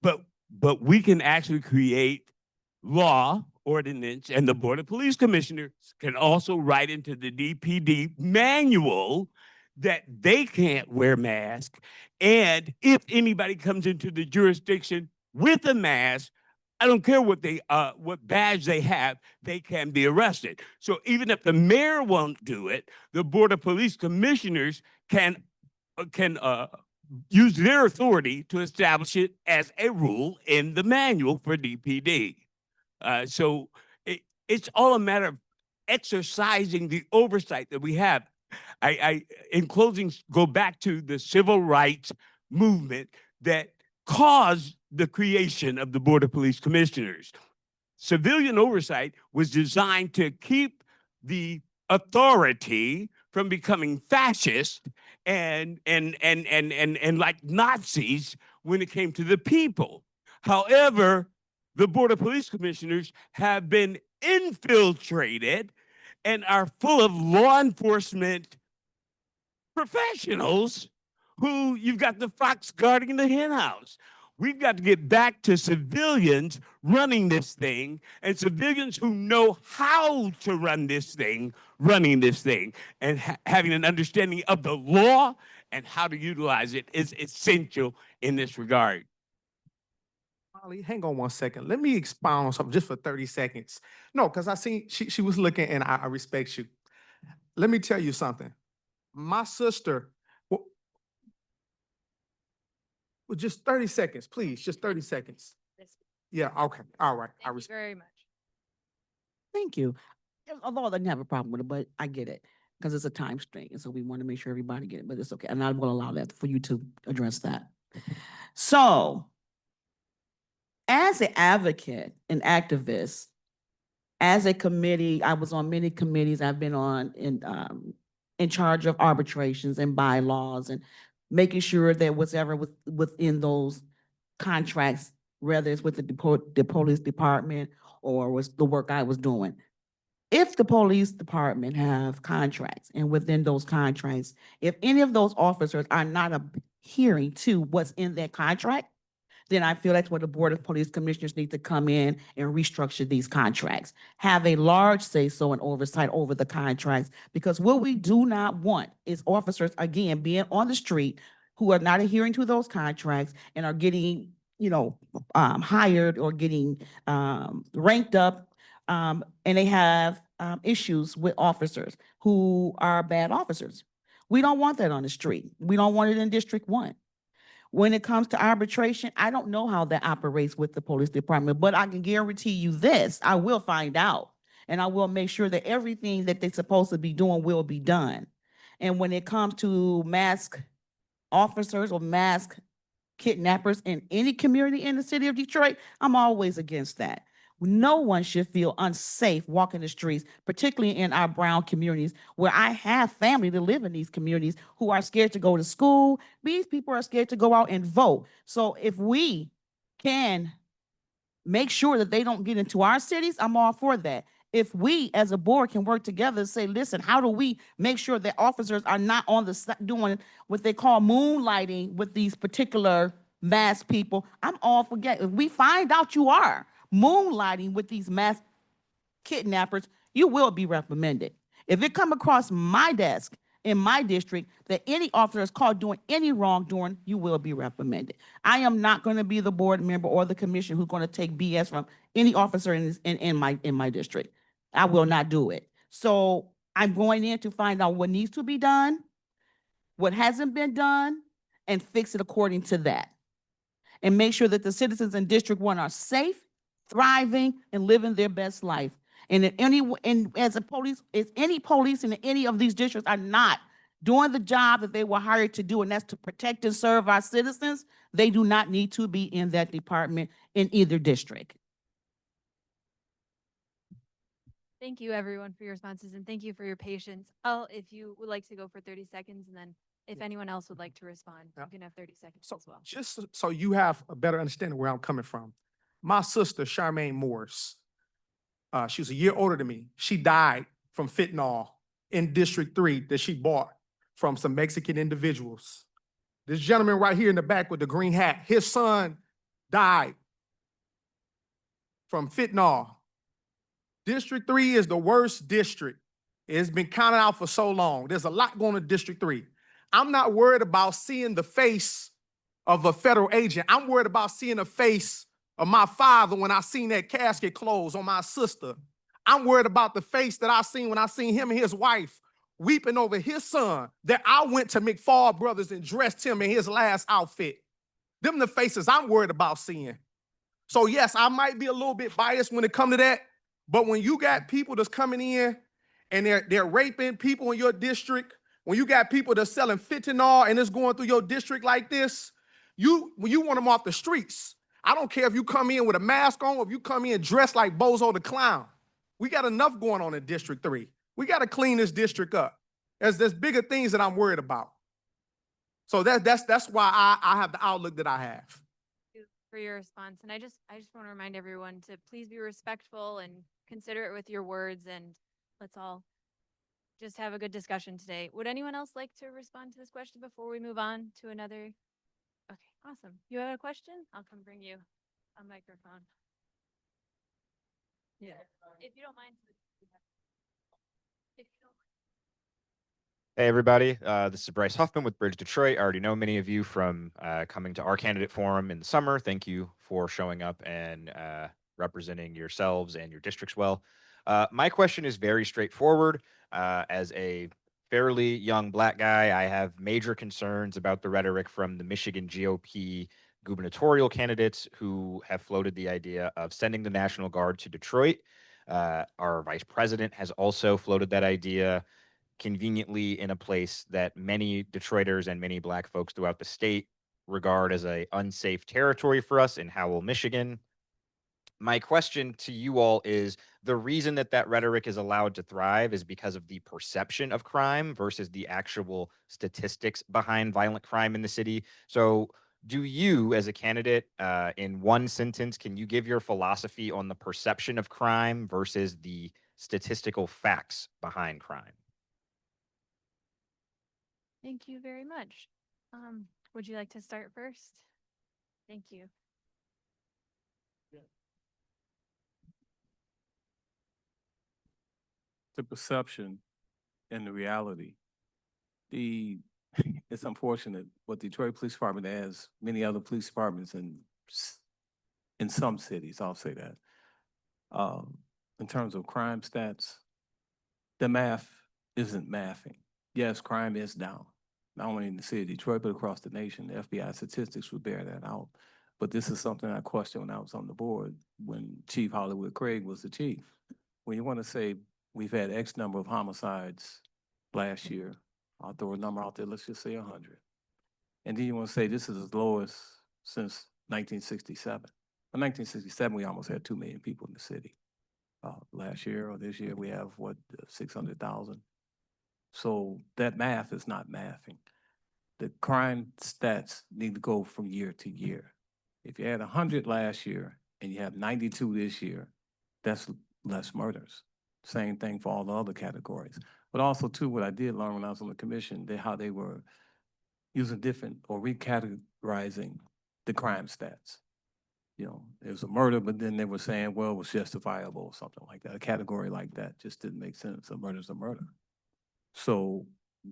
Speaker 4: But we can actually create law, ordinance, and the Board of Police Commissioners can also write into the DPD manual that they can't wear masks. And if anybody comes into the jurisdiction with a mask, I don't care what badge they have, they can be arrested. So even if the mayor won't do it, the Board of Police Commissioners can use their authority to establish it as a rule in the manual for DPD. So it's all a matter of exercising the oversight that we have. I in closing, go back to the civil rights movement that caused the creation of the Board of Police Commissioners. Civilian oversight was designed to keep the authority from becoming fascist and like Nazis when it came to the people. However, the Board of Police Commissioners have been infiltrated and are full of law enforcement professionals who you've got the fox guarding the hen house. We've got to get back to civilians running this thing and civilians who know how to run this thing, running this thing, and having an understanding of the law and how to utilize it is essential in this regard.
Speaker 6: Molly, hang on one second. Let me expound on something just for 30 seconds. No, because I seen she was looking and I respect you. Let me tell you something. My sister, well, just 30 seconds, please, just 30 seconds. Yeah, okay, all right. I
Speaker 2: Thank you
Speaker 6: respect.
Speaker 2: very much.
Speaker 3: Thank you. Although I didn't have a problem with it, but I get it because it's a time strain. And so we want to make sure everybody get it, but it's okay. And I will allow that for you to address that. So as an advocate and activist, as a committee, I was on many committees. I've been on in charge of arbitrations and bylaws and making sure that whatever within those contracts, whether it's with the police department or was the work I was doing. If the police department have contracts and within those contracts, if any of those officers are not adhering to what's in that contract, then I feel that's where the Board of Police Commissioners need to come in and restructure these contracts. Have a large say-so and oversight over the contracts, because what we do not want is officers, again, being on the street who are not adhering to those contracts and are getting, hired or getting ranked up, and they have issues with officers who are bad officers. We don't want that on the street. We don't want it in District 1. When it comes to arbitration, I don't know how that operates with the police department, but I can guarantee you this, I will find out. And I will make sure that everything that they're supposed to be doing will be done. And when it comes to mask officers or mask kidnappers in any community in the city of Detroit, I'm always against that. No one should feel unsafe walking the streets, particularly in our brown communities where I have family that live in these communities who are scared to go to school. These people are scared to go out and vote. So if we can make sure that they don't get into our cities, I'm all for that. If we as a board can work together and say, listen, how do we make sure that officers are not on the doing what they call moonlighting with these particular mass people? I'm all for that. If we find out you are moonlighting with these mass kidnappers, you will be reprimanded. If it come across my desk in my district that any officer is caught doing any wrongdoing, you will be reprimanded. I am not going to be the board member or the commission who's going to take BS from any officer in my district. I will not do it. So I'm going in to find out what needs to be done, what hasn't been done, and fix it according to that. And make sure that the citizens in District 1 are safe, thriving, and living their best life. And as any police in any of these districts are not doing the job that they were hired to do, and that's to protect and serve our citizens, they do not need to be in that department in either district.
Speaker 2: Thank you, everyone, for your responses, and thank you for your patience. If you would like to go for 30 seconds, and then if anyone else would like to respond, you can have 30 seconds
Speaker 6: So
Speaker 2: as well.
Speaker 6: just so you have a better understanding where I'm coming from. My sister, Charmaine Morris, she was a year older than me. She died from fentanyl in District 3 that she bought from some Mexican individuals. This gentleman right here in the back with the green hat, his son died from fentanyl. District 3 is the worst district. It's been counted out for so long. There's a lot going on in District 3. I'm not worried about seeing the face of a federal agent. I'm worried about seeing the face of my father when I seen that casket close on my sister. I'm worried about the face that I seen when I seen him and his wife weeping over his son that I went to McFall Brothers and dressed him in his last outfit. Them the faces I'm worried about seeing. So yes, I might be a little bit biased when it comes to that, but when you got people that's coming in and they're raping people in your district, when you got people that's selling fentanyl and it's going through your district like this, when you want them off the streets. I don't care if you come in with a mask on or if you come in dressed like Bozo the Clown. We got enough going on in District 3. We got to clean this district up. There's bigger things that I'm worried about. So that's why I have the outlook that I have.
Speaker 2: Thank you for your response. And I just want to remind everyone to please be respectful and considerate with your words, and let's all just have a good discussion today. Would anyone else like to respond to this question before we move on to another? Okay, awesome. You have a question? I'll come bring you a microphone. Yeah. If you don't mind. If you don't mind.
Speaker 12: Hey, everybody. This is Bryce Huffman with Bridge Detroit. I already know many of you from coming to our candidate forum in the summer. Thank you for showing up and representing yourselves and your districts well. My question is very straightforward. As a fairly young Black guy, I have major concerns about the rhetoric from the Michigan GOP gubernatorial candidates who have floated the idea of sending the National Guard to Detroit. Our vice president has also floated that idea, conveniently in a place that many Detroiters and many Black folks throughout the state regard as a unsafe territory for us in Howell, Michigan. My question to you all is, the reason that that rhetoric is allowed to thrive is because of the perception of crime versus the actual statistics behind violent crime in the city. So do you, as a candidate, in one sentence, can you give your philosophy on the perception of crime versus the statistical facts behind crime?
Speaker 2: Thank you very much. Would you like to start first? Thank you.
Speaker 5: The perception and the reality. It's unfortunate, but Detroit Police Department, as many other police departments in some cities, I'll say that, in terms of crime stats, the math isn't mathing. Yes, crime is down, not only in the city of Detroit, but across the nation. The FBI statistics would bear that out. But this is something I questioned when I was on the board, when Chief Hollywood Craig was the chief. When you want to say we've had X number of homicides last year, I'll throw a number out there, let's just say 100. And then you want to say this is as low as since 1967. In 1967, we almost had 2 million people in the city. Last year or this year, we have, 600,000. So that math is not mathing. The crime stats need to go from year to year. If you had 100 last year and you have 92 this year, that's less murders. Same thing for all the other categories. But also, too, what I did learn when I was on the commission, how they were using different or recategorizing the crime stats. You know, it was a murder, but then they were saying, well, it was justifiable or something like that. A category like that just didn't make sense. A murder's a murder. So,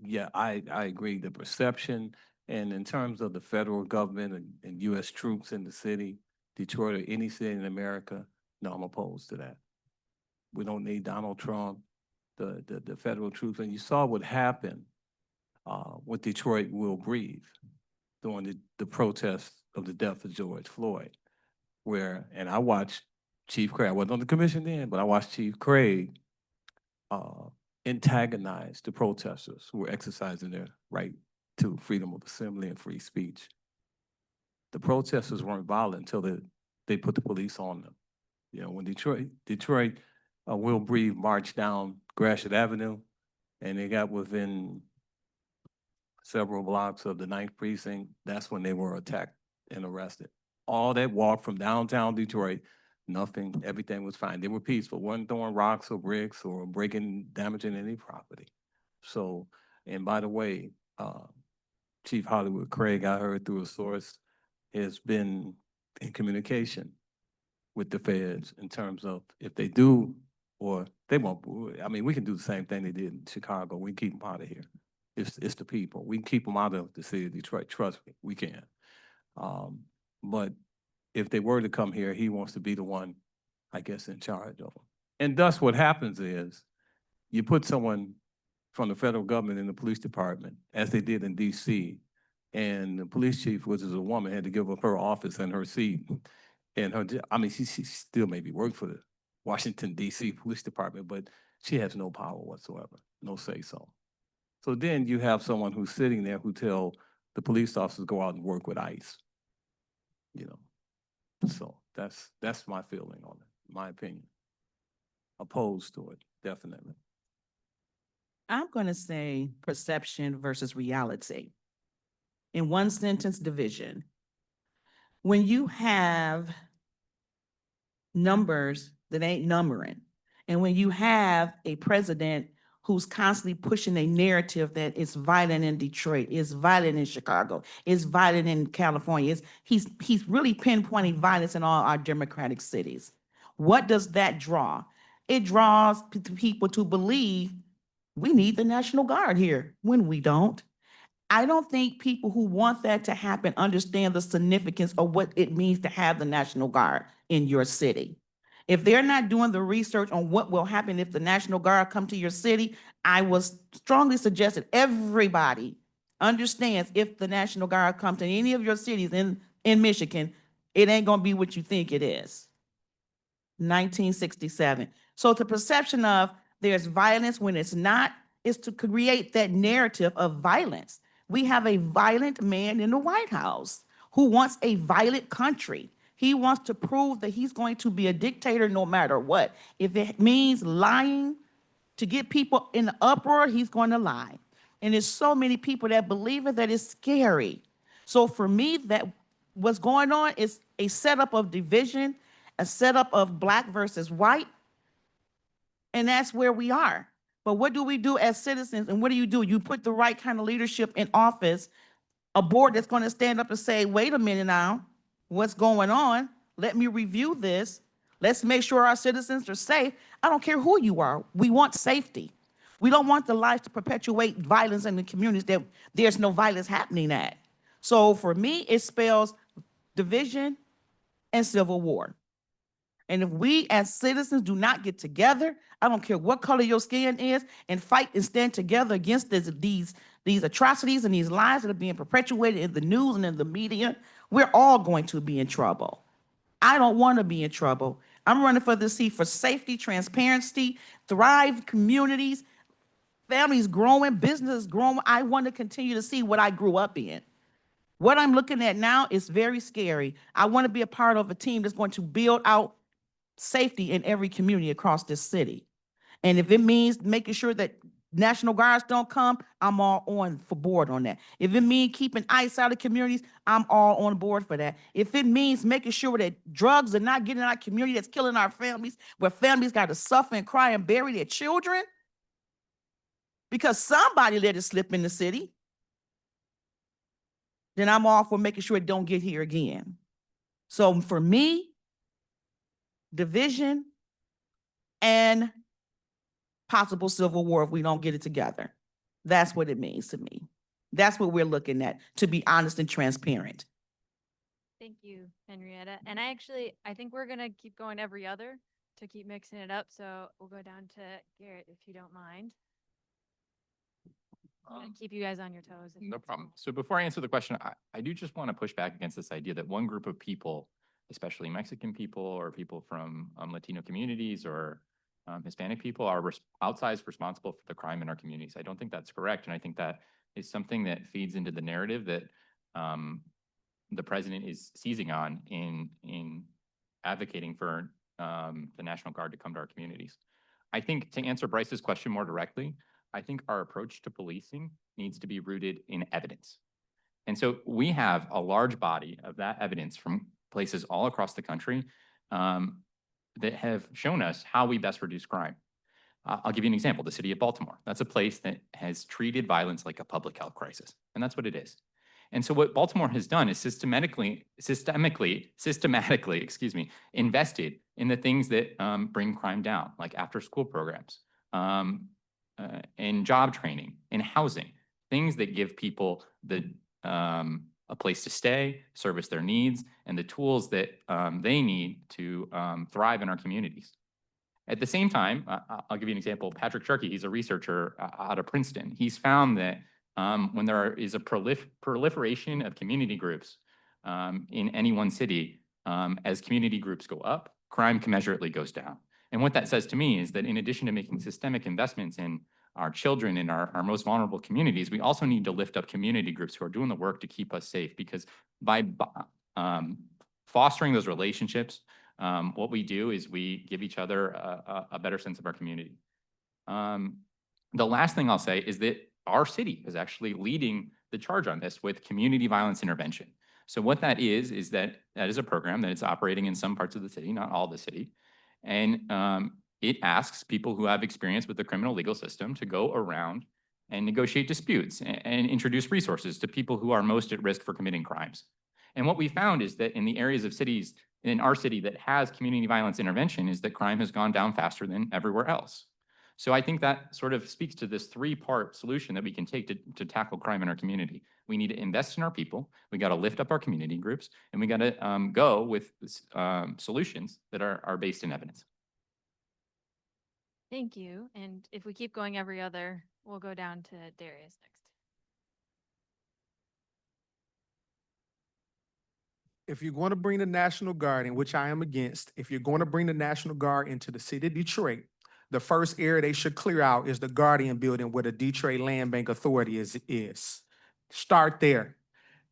Speaker 5: yeah, I agree. The perception, and in terms of the federal government and U.S. troops in the city, Detroit or any city in America, no, I'm opposed to that. We don't need Donald Trump, the federal troops. And you saw what happened with Detroit Will Breathe during the protest of the death of George Floyd, where, and I watched Chief Craig, I wasn't on the commission then, but I watched Chief Craig antagonize the protesters who were exercising their right to freedom of assembly and free speech. The protesters weren't violent until they put the police on them. You know, when Detroit Will Breathe marched down Gratiot Avenue, and they got within several blocks of the 9th precinct, that's when they were attacked and arrested. All that walk from downtown Detroit, nothing, everything was fine. They were peaceful, wasn't throwing rocks or bricks or damaging any property. So, and by the way, Chief Hollywood Craig, I heard through a source, has been in communication with the feds in terms of if they do, or they won't, I mean, we can do the same thing they did in Chicago. We can keep them out of here. It's the people. We can keep them out of the city of Detroit. Trust me, we can. But if they were to come here, he wants to be the one, I guess, in charge of them. And thus what happens is you put someone from the federal government in the police department, as they did in DC, and the police chief, which is a woman, had to give up her office and her seat. And her, I mean, she still maybe worked for the Washington, DC Police Department, but she has no power whatsoever, no say-so. So then you have someone who's sitting there who tell the police officers go out and work with ICE, you know. So that's my feeling on it, my opinion. Opposed to it, definitely.
Speaker 3: I'm going to say perception versus reality. In one sentence division. When you have numbers that ain't numbering, and when you have a president who's constantly pushing a narrative that it's violent in Detroit, it's violent in Chicago, it's violent in California. He's really pinpointing violence in all our democratic cities. What does that draw? It draws people to believe we need the National Guard here when we don't. I don't think people who want that to happen understand the significance of what it means to have the National Guard in your city. If they're not doing the research on what will happen if the National Guard come to your city, I would strongly suggest that everybody understands if the National Guard comes to any of your cities in Michigan, it ain't gonna be what you think it is. 1967. So the perception of there's violence when it's not is to create that narrative of violence. We have a violent man in the White House who wants a violent country. He wants to prove that he's going to be a dictator no matter what. If it means lying to get people in the uproar, he's going to lie. And there's so many people that believe it that it's scary. So for me, that what's going on is a setup of division, a setup of black versus white, and that's where we are. But what do we do as citizens, and what do? You put the right kind of leadership in office, a board that's going to stand up and say, wait a minute now, what's going on? Let me review this. Let's make sure our citizens are safe. I don't care who you are. We want safety. We don't want the lives to perpetuate violence in the communities that there's no violence happening at. So for me, it spells division and civil war. And if we as citizens do not get together, I don't care what color your skin is, and fight and stand together against these atrocities and these lies that are being perpetuated in the news and in the media, we're all going to be in trouble. I don't want to be in trouble. I'm running for this seat for safety, transparency, thrive communities, families growing, businesses growing. I want to continue to see what I grew up in. What I'm looking at now is very scary. I want to be a part of a team that's going to build out safety in every community across this city. And if it means making sure that National Guards don't come, I'm all on for board on that. If it means keeping ICE out of communities, I'm all on board for that. If it means making sure that drugs are not getting in our community that's killing our families, where families got to suffer and cry and bury their children because somebody let it slip in the city, then I'm all for making sure it don't get here again. So for me, division and possible civil war if we don't get it together. That's what it means to me. That's what we're looking at, to be honest and transparent.
Speaker 2: Thank you, Henrietta. And I think we're gonna keep going every other to keep mixing it up. So we'll go down to Garrett, if you don't mind. I'm gonna keep you guys on your toes.
Speaker 9: No problem. So before I answer the question, I do just want to push back against this idea that one group of people, especially Mexican people or people from Latino communities or Hispanic people, are outsized responsible for the crime in our communities. I don't think that's correct. And I think that is something that feeds into the narrative that the president is seizing on in advocating for the National Guard to come to our communities. I think to answer Bryce's question more directly, I think our approach to policing needs to be rooted in evidence. And so we have a large body of that evidence from places all across the country that have shown us how we best reduce crime. I'll give you an example, the city of Baltimore. That's a place that has treated violence like a public health crisis, and that's what it is. And so what Baltimore has done is systematically, invested in the things that bring crime down, like after-school programs, and job training, and housing, things that give people a place to stay, service their needs, and the tools that they need to thrive in our communities. At the same time, I'll give you an example. Patrick Sharkey, he's a researcher out of Princeton. He's found that when there is a proliferation of community groups in any one city, as community groups go up, crime commensurately goes down. And what that says to me is that in addition to making systemic investments in our children in our most vulnerable communities, we also need to lift up community groups who are doing the work to keep us safe, because by fostering those relationships, what we do is we give each other a better sense of our community. The last thing I'll say is that our city is actually leading the charge on this with community violence intervention. So what that is that is a program that is operating in some parts of the city, not all the city. And it asks people who have experience with the criminal legal system to go around and negotiate disputes and introduce resources to people who are most at risk for committing crimes. And what we found is that in the areas of cities, in our city that has community violence intervention, is that crime has gone down faster than everywhere else. So I think that sort of speaks to this three-part solution that we can take to tackle crime in our community. We need to invest in our people, we got to lift up our community groups, and we got to go with solutions that are based in evidence.
Speaker 2: Thank you. And if we keep going every other, we'll go down to Darius next.
Speaker 6: If you're going to bring the National Guard in, which I am against, if you're going to bring the National Guard into the city of Detroit, the first area they should clear out is the Guardian Building where the Detroit Land Bank Authority is. Start there.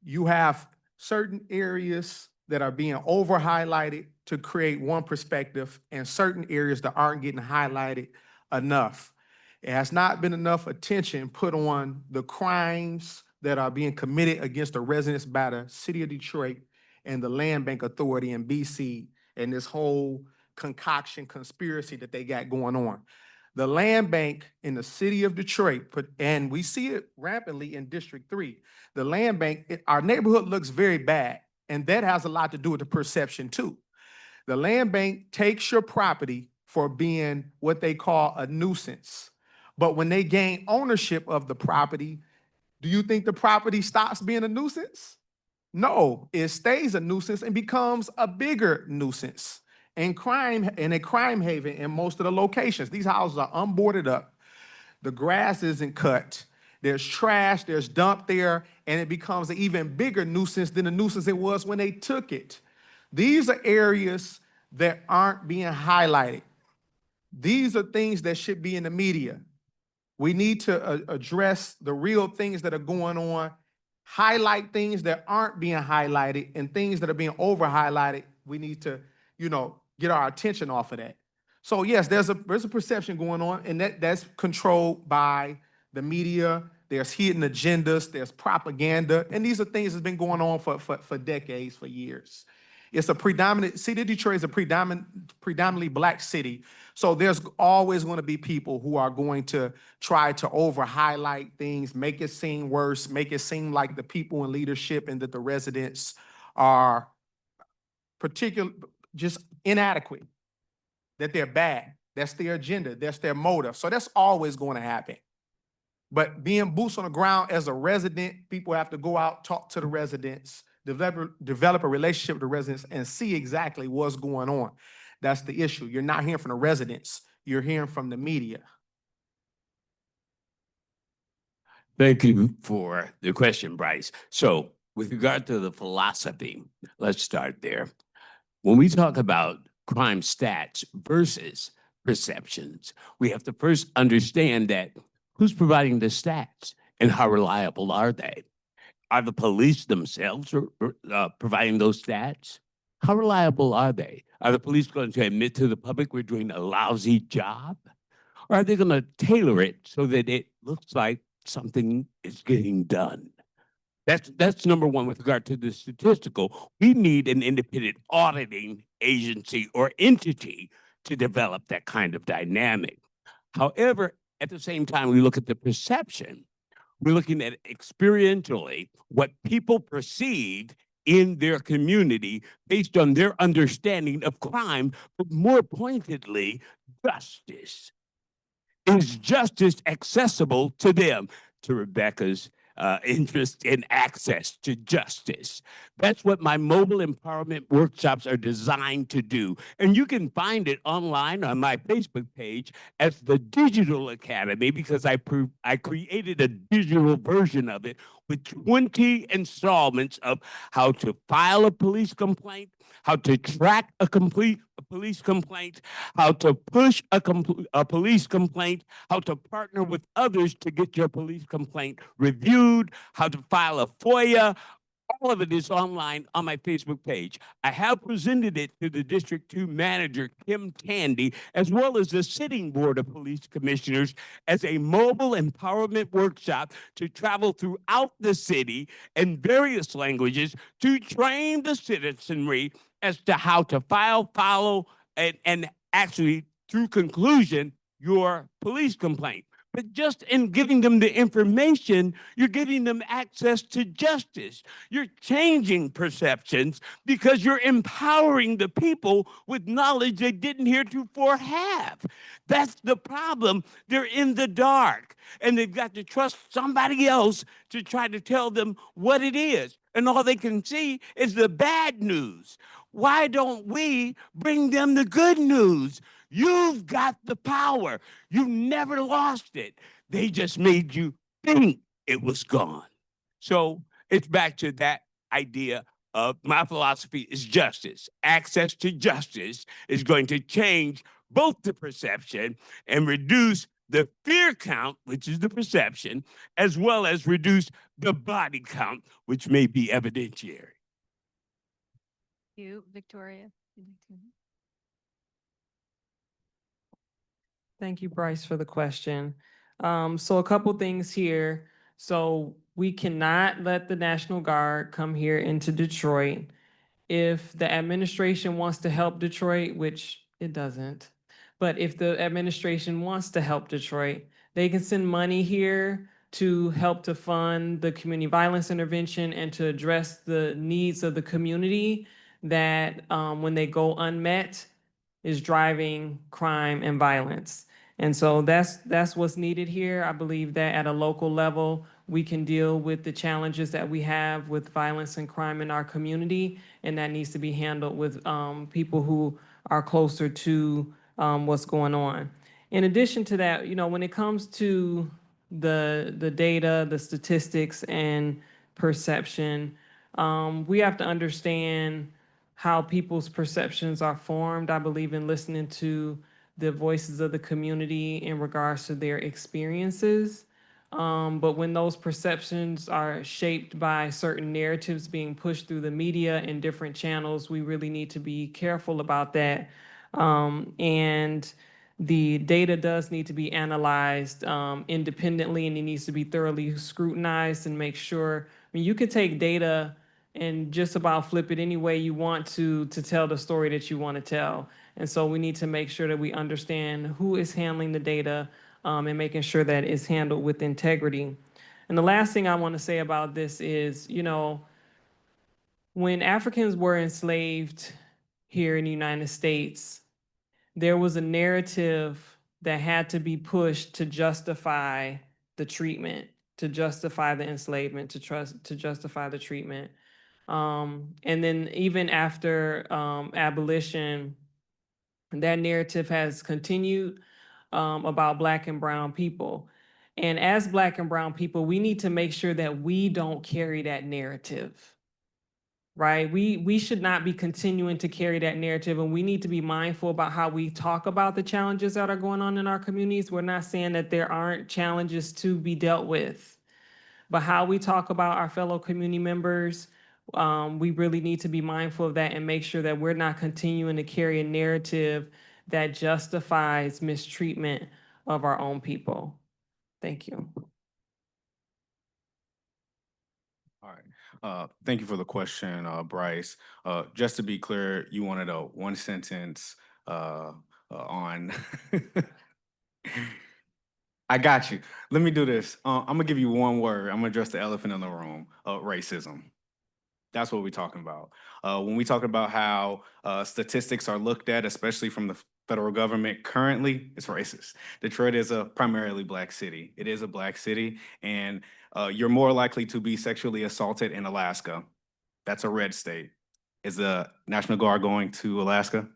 Speaker 6: You have certain areas that are being over highlighted to create one perspective and certain areas that aren't getting highlighted enough. It has not been enough attention put on the crimes that are being committed against the residents by the city of Detroit and the Land Bank Authority in BC and this whole concoction conspiracy that they got going on. The land bank in the city of Detroit, and we see it rampantly in District 3. The land bank, our neighborhood looks very bad, and that has a lot to do with the perception too. The land bank takes your property for being what they call a nuisance. But when they gain ownership of the property, do you think the property stops being a nuisance? No, it stays a nuisance and becomes a bigger nuisance and a crime haven in most of the locations. These houses are unboarded up. The grass isn't cut. There's trash, there's dump there, and it becomes an even bigger nuisance than the nuisance it was when they took it. These are areas that aren't being highlighted. These are things that should be in the media. We need to address the real things that are going on, highlight things that aren't being highlighted, and things that are being over highlighted. We need to, get our attention off of that. So yes, there's a perception going on, and that's controlled by the media. There's hidden agendas, there's propaganda, and these are things that's been going on for decades, for years. It's a city of Detroit is a predominantly Black city. So there's always going to be people who are going to try to over highlight things, make it seem worse, make it seem like the people in leadership and that the residents are just inadequate, that they're bad. That's their agenda, that's their motive. So that's always going to happen. But being boots on the ground as a resident, people have to go out, talk to the residents, develop a relationship with the residents and see exactly what's going on. That's the issue. You're not hearing from the residents, you're hearing from the media.
Speaker 4: Thank you for the question, Bryce. So with regard to the philosophy, let's start there. When we talk about crime stats versus perceptions, we have to first understand that who's providing the stats and how reliable are they? Are the police themselves providing those stats? How reliable are they? Are the police going to admit to the public we're doing a lousy job? Or are they going to tailor it so that it looks like something is getting done? That's number one with regard to the statistical. We need an independent auditing agency or entity to develop that kind of dynamic. However, at the same time, we look at the perception. We're looking at experientially what people perceive in their community based on their understanding of crime, but more pointedly, justice. Is justice accessible to them? To Rebecca's interest in access to justice. That's what my mobile empowerment workshops are designed to do. And you can find it online on my Facebook page as the Digital Academy, because I created a digital version of it with 20 installments of how to file a police complaint, how to track a police complaint, how to push a police complaint, how to partner with others to get your police complaint reviewed, how to file a FOIA. All of it is online on my Facebook page. I have presented it to the District 2 manager, Kim Tandy, as well as the Sitting Board of Police Commissioners as a mobile empowerment workshop to travel throughout the city in various languages to train the citizenry as to how to file, follow, and actually through conclusion your police complaint. But just in giving them the information, you're giving them access to justice. You're changing perceptions because you're empowering the people with knowledge they didn't heretofore have. That's the problem. They're in the dark and they've got to trust somebody else to try to tell them what it is. And all they can see is the bad news. Why don't we bring them the good news? You've got the power. You never lost it. They just made you think it was gone. So it's back to that idea of my philosophy is justice. Access to justice is going to change both the perception and reduce the fear count, which is the perception, as well as reduce the body count, which may be evidentiary.
Speaker 2: You, Victoria.
Speaker 10: Thank you, Bryce, for the question. So a couple things here. So we cannot let the National Guard come here into Detroit. If the administration wants to help Detroit, which it doesn't, but if the administration wants to help Detroit, they can send money here to help to fund the community violence intervention and to address the needs of the community that when they go unmet is driving crime and violence. And so that's what's needed here. I believe that at a local level, we can deal with the challenges that we have with violence and crime in our community, and that needs to be handled with people who are closer to what's going on. In addition to that, you know, when it comes to the data, the statistics, and perception, we have to understand how people's perceptions are formed. I believe in listening to the voices of the community in regards to their experiences. But when those perceptions are shaped by certain narratives being pushed through the media and different channels, we really need to be careful about that. And the data does need to be analyzed independently, and it needs to be thoroughly scrutinized and make sure. I mean, you could take data and just about flip it any way you want to tell the story that you want to tell. And so we need to make sure that we understand who is handling the data and making sure that it's handled with integrity. And the last thing I want to say about this is, you know, when Africans were enslaved here in the United States, there was a narrative that had to be pushed to justify the treatment, to justify the enslavement, to justify the treatment. And then even after abolition, that narrative has continued about Black and brown people. And as Black and brown people, we need to make sure that we don't carry that narrative, right? We should not be continuing to carry that narrative, and we need to be mindful about how we talk about the challenges that are going on in our communities. We're not saying that there aren't challenges to be dealt with, but how we talk about our fellow community members, we really need to be mindful of that and make sure that we're not continuing to carry a narrative that justifies mistreatment of our own people. Thank you.
Speaker 8: All right. Thank you for the question, Bryce. Just to be clear, you wanted a one sentence on. I got you. Let me do this. I'm gonna give you one word. I'm gonna address the elephant in the room, racism. That's what we're talking about. When we talk about how statistics are looked at, especially from the federal government currently, it's racist. Detroit is a primarily Black city. It is a Black city, and you're more likely to be sexually assaulted in Alaska. That's a red state. Is the National Guard going to Alaska?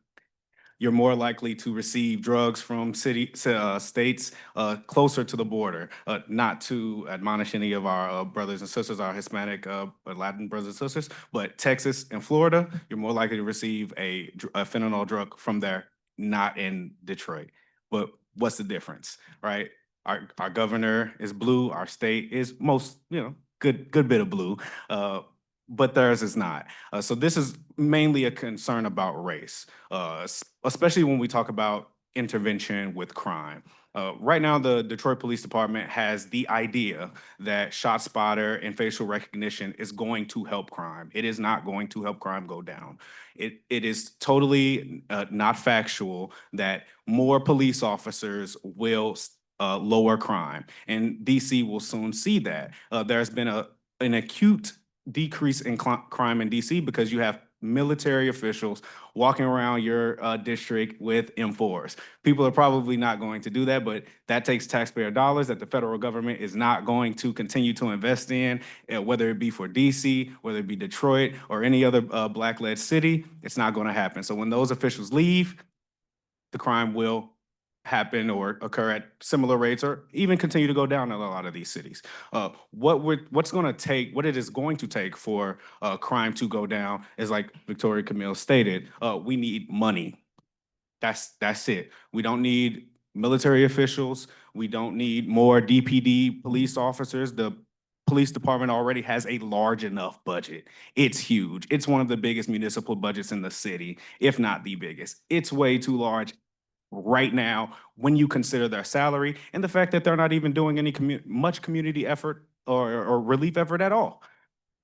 Speaker 8: You're more likely to receive drugs from states closer to the border. Not to admonish any of our brothers and sisters, our Hispanic Latin brothers and sisters, but Texas and Florida, you're more likely to receive a fentanyl drug from there, not in Detroit. But what's the difference, right? Our governor is blue. Our state is most, good bit of blue. But theirs is not. So this is mainly a concern about race, especially when we talk about intervention with crime. Right now, the Detroit Police Department has the idea that ShotSpotter and facial recognition is going to help crime. It is not going to help crime go down. It is totally not factual that more police officers will lower crime, and DC will soon see that. There's been an acute decrease in crime in DC because you have military officials walking around your district with M4s. People are probably not going to do that, but that takes taxpayer dollars that the federal government is not going to continue to invest in, whether it be for DC, whether it be Detroit, or any other Black-led city. It's not going to happen. So when those officials leave, the crime will happen or occur at similar rates or even continue to go down in a lot of these cities. What's going to take, what it is going to take for crime to go down is, like Victoria Camille stated, we need money. That's it. We don't need military officials. We don't need more DPD police officers. The police department already has a large enough budget. It's huge. It's one of the biggest municipal budgets in the city, if not the biggest. It's way too large right now when you consider their salary and the fact that they're not even doing any much community effort or relief effort at all.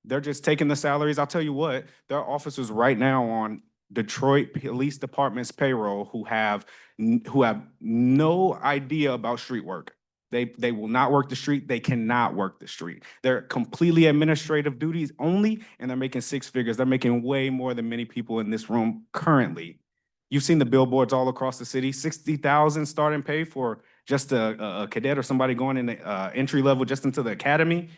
Speaker 8: They're just taking the salaries. I'll tell you what, there are officers right now on Detroit Police Department's payroll who have no idea about street work. They will not work the street. They cannot work the street. They're completely administrative duties only, and they're making six figures. They're making way more than many people in this room currently. You've seen the billboards all across the city, 60,000 starting pay for just a cadet or somebody going in the entry level just into the academy.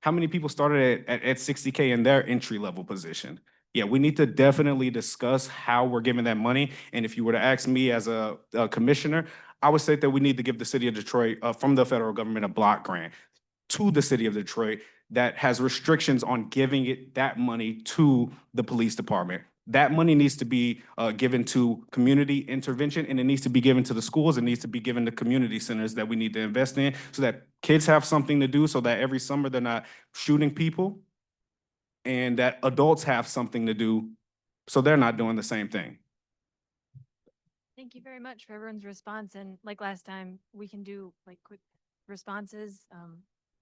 Speaker 8: How many people started at 60K in their entry level position? Yeah, we need to definitely discuss how we're giving that money. And if you were to ask me as a commissioner, I would say that we need to give the city of Detroit from the federal government a block grant to the city of Detroit that has restrictions on giving that money to the police department. That money needs to be given to community intervention, and it needs to be given to the schools. It needs to be given to community centers that we need to invest in so that kids have something to do, so that every summer they're not shooting people, and that adults have something to do so they're not doing the same thing.
Speaker 2: Thank you very much for everyone's response. And like last time, we can do like quick responses.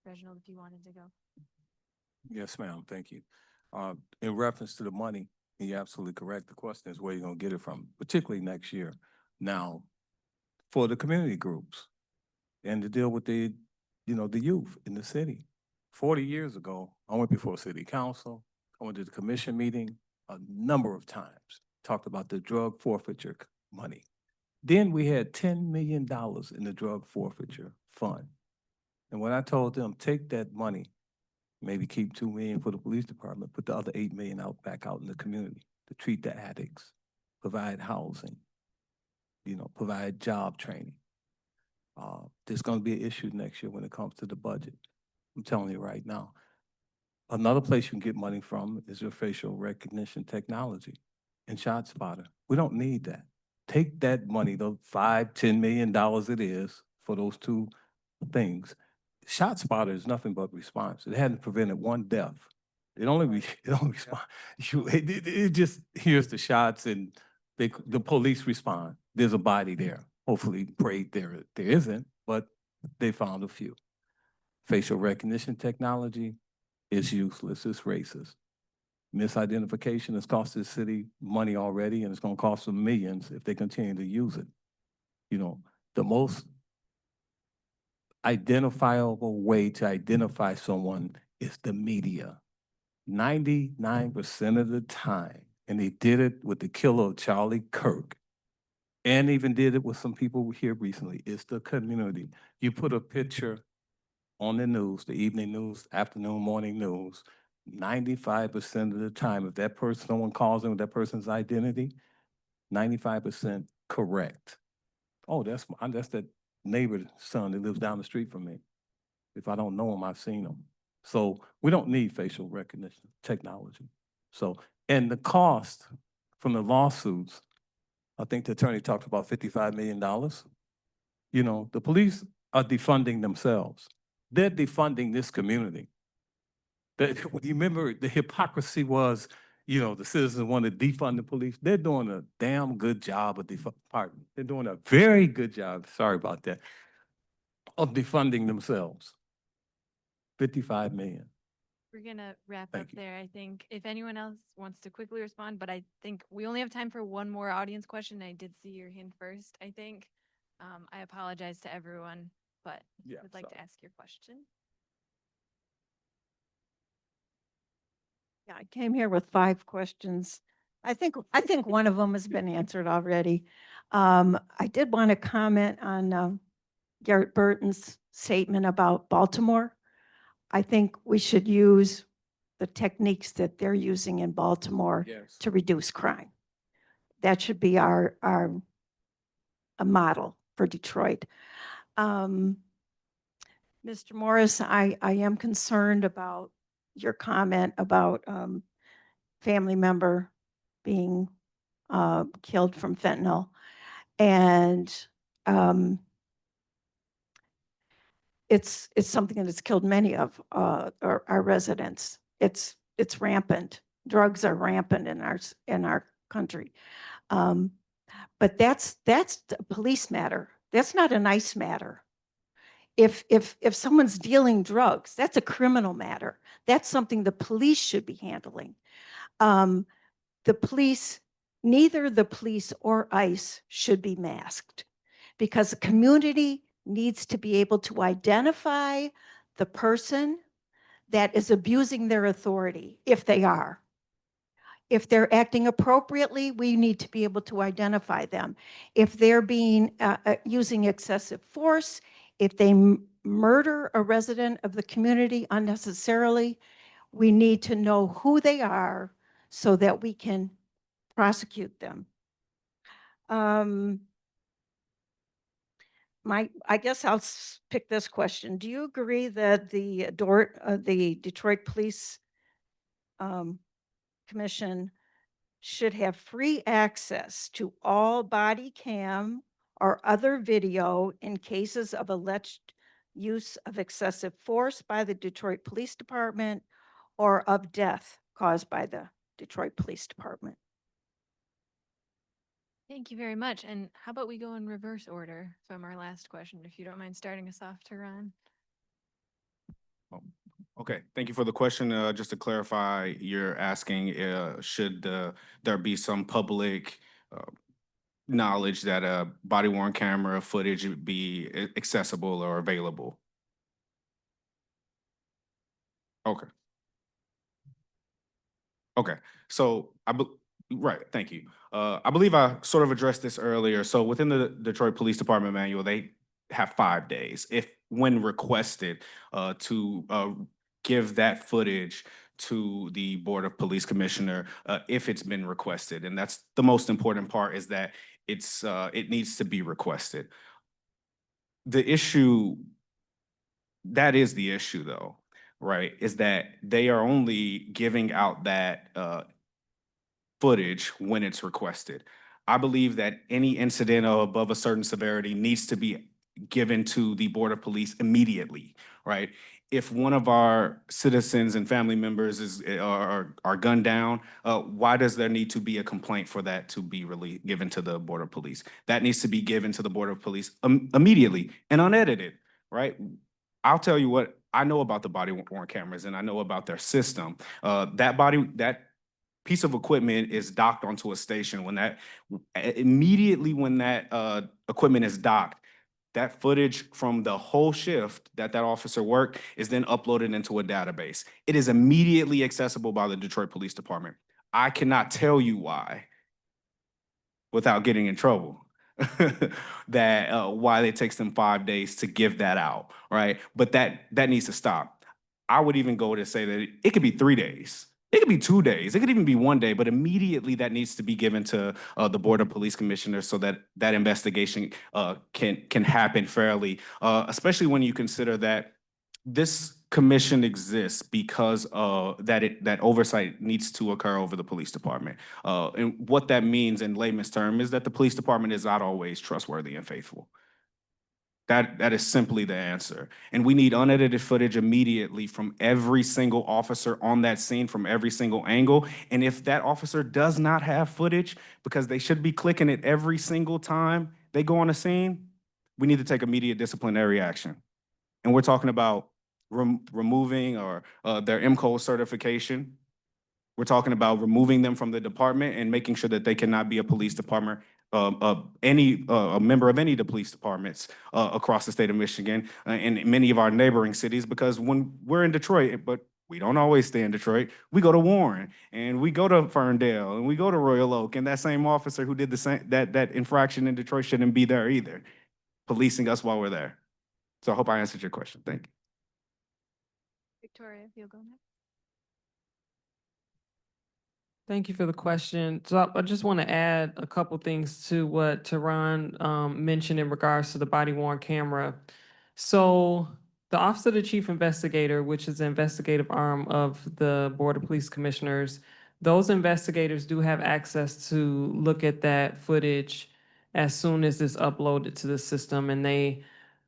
Speaker 2: Reginald, if you wanted to go.
Speaker 5: Yes, ma'am. Thank you. In reference to the money, you're absolutely correct. The question is where you're going to get it from, particularly next year. Now, for the community groups and to deal with the youth in the city. 40 years ago, I went before city council. I went to the commission meeting a number of times, talked about the drug forfeiture money. Then we had $10 million in the drug forfeiture fund. And when I told them, take that money, maybe keep $2 million for the police department, put the other $8 million back out in the community to treat the addicts, provide housing, provide job training. There's going to be an issue next year when it comes to the budget. I'm telling you right now. Another place you can get money from is your facial recognition technology and ShotSpotter. We don't need that. Take that money, the $5–10 million it is for those two things. ShotSpotter is nothing but response. It hasn't prevented one death. It only responds. It just hears the shots and the police respond. There's a body there. Hopefully, pray there isn't, but they found a few. Facial recognition technology is useless. It's racist. Misidentification has cost the city money already, and it's going to cost them millions if they continue to use it. The most identifiable way to identify someone is the media. 99% of the time, and they did it with the killer of Charlie Kirk, and even did it with some people here recently, it's the community. You put a picture on the news, the evening news, afternoon, morning news, 95% of the time, if that person, someone calls in with that person's identity, 95% correct. Oh, that's that neighbor's son that lives down the street from me. If I don't know him, I've seen him. So we don't need facial recognition technology. So, and the cost from the lawsuits, I think the attorney talked about $55 million. The police are defunding themselves. They're defunding this community. You remember the hypocrisy was, the citizens want to defund the police. They're doing a damn good job of They're doing a very good job. Sorry about that. of defunding themselves. 55 million.
Speaker 2: We're gonna wrap
Speaker 5: Thank
Speaker 2: up
Speaker 5: you.
Speaker 2: there, I think. If anyone else wants to quickly respond, but I think we only have time for one more audience question. I did see your hand first, I think. I apologize to everyone, but
Speaker 5: Yeah,
Speaker 2: would like
Speaker 5: sorry.
Speaker 2: to ask your question.
Speaker 13: Yeah, I came here with 5 questions. I think one of them has been answered already. I did want to comment on Garrett Burton's statement about Baltimore. I think we should use the techniques that they're using in Baltimore
Speaker 5: Yes.
Speaker 13: to reduce crime. That should be our a model for Detroit. Mr. Morris, I am concerned about your comment about family member being killed from fentanyl. And it's something that's killed many of our residents. It's rampant. Drugs are rampant in our country. But that's a police matter. That's not a nice matter. If someone's dealing drugs, that's a criminal matter. That's something the police should be handling. The police, neither the police or ICE should be masked, because the community needs to be able to identify the person that is abusing their authority, if they are. If they're acting appropriately, we need to be able to identify them. If they're being using excessive force, if they murder a resident of the community unnecessarily, we need to know who they are so that we can prosecute them. I guess I'll pick this question. Do you agree that the Detroit Police Commission should have free access to all body cam or other video in cases of alleged use of excessive force by the Detroit Police Department or of death caused by the Detroit Police Department?
Speaker 2: Thank you very much. And how about we go in reverse order from our last question, if you don't mind starting us off, Tehran?
Speaker 8: Okay, thank you for the question. Just to clarify, you're asking, should there be some public knowledge that a body worn camera footage would be accessible or available? Okay. Okay, so right, thank you. I believe I sort of addressed this earlier. So within the Detroit Police Department manual, they have 5 days, if when requested, to give that footage to the Board of Police Commissioner, if it's been requested. And that's the most important part, is that it needs to be requested. The issue, that is the issue though, right, is that they are only giving out that footage when it's requested. I believe that any incident above a certain severity needs to be given to the Board of Police immediately, right? If one of our citizens and family members are gunned down, why does there need to be a complaint for that to be given to the Board of Police? That needs to be given to the Board of Police immediately and unedited, right? I'll tell you what I know about the body worn cameras, and I know about their system. That piece of equipment is docked onto a station. Immediately when that equipment is docked, that footage from the whole shift that officer worked is then uploaded into a database. It is immediately accessible by the Detroit Police Department. I cannot tell you why, without getting in trouble, that why it takes them 5 days to give that out, right? But that needs to stop. I would even go to say that it could be 3 days. It could be 2 days. It could even be 1 day, but immediately that needs to be given to the Board of Police Commissioners so that that investigation can happen fairly, especially when you consider that this commission exists because that oversight needs to occur over the police department. And what that means in layman's term is that the police department is not always trustworthy and faithful. That is simply the answer. And we need unedited footage immediately from every single officer on that scene, from every single angle. And if that officer does not have footage, because they should be clicking it every single time they go on a scene, we need to take immediate disciplinary action. and we're talking about removing or their MCO certification. We're talking about removing them from the department and making sure that they cannot be a police department, a member of any of the police departments across the state of Michigan and many of our neighboring cities. Because when we're in Detroit, but we don't always stay in Detroit, we go to Warren and we go to Ferndale and we go to Royal Oak, and that same officer who did the same that infraction in Detroit shouldn't be there either, policing us while we're there. So I hope I answered your question. Thank you.
Speaker 2: Victoria, if you'll go next.
Speaker 10: Thank you for the question. So I just want to add a couple things to what Tehran mentioned in regards to the body worn camera. So the Office of the Chief Investigator, which is the investigative arm of the Board of Police Commissioners, those investigators do have access to look at that footage as soon as it's uploaded to the system, and they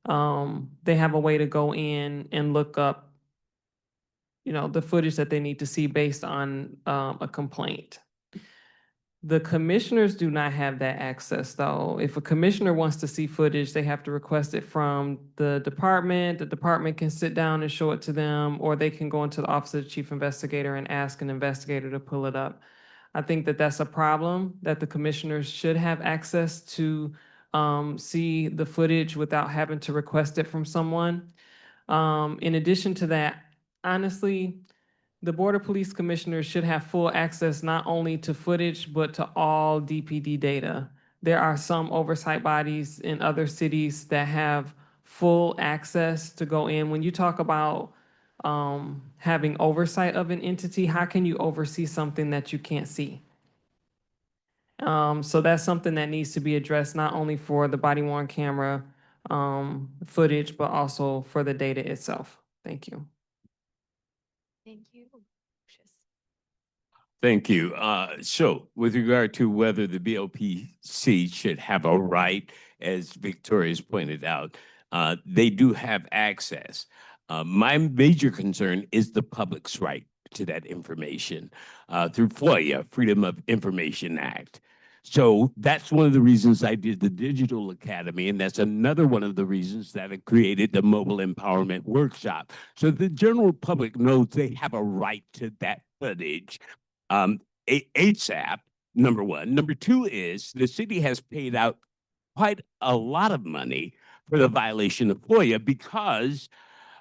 Speaker 10: have a way to go in and look up the footage that they need to see based on a complaint. The commissioners do not have that access, though. If a commissioner wants to see footage, they have to request it from the department. The department can sit down and show it to them, or they can go into the Office of the Chief Investigator and ask an investigator to pull it up. I think that that's a problem, that the commissioners should have access to see the footage without having to request it from someone. In addition to that, honestly, the Board of Police Commissioners should have full access not only to footage, but to all DPD data. There are some oversight bodies in other cities that have full access to go in. When you talk about having oversight of an entity, how can you oversee something that you can't see? So that's something that needs to be addressed, not only for the body worn camera footage, but also for the data itself. Thank you.
Speaker 2: Thank you. Lucious.
Speaker 4: Thank you. So with regard to whether the BOPC should have a right, as Victoria's pointed out, they do have access. My major concern is the public's right to that information through FOIA, Freedom of Information Act. So that's one of the reasons I did the Digital Academy, and that's another one of the reasons that I created the Mobile Empowerment Workshop. So the general public knows they have a right to that footage. ASAP, number one. Number two is the city has paid out quite a lot of money for the violation of FOIA because,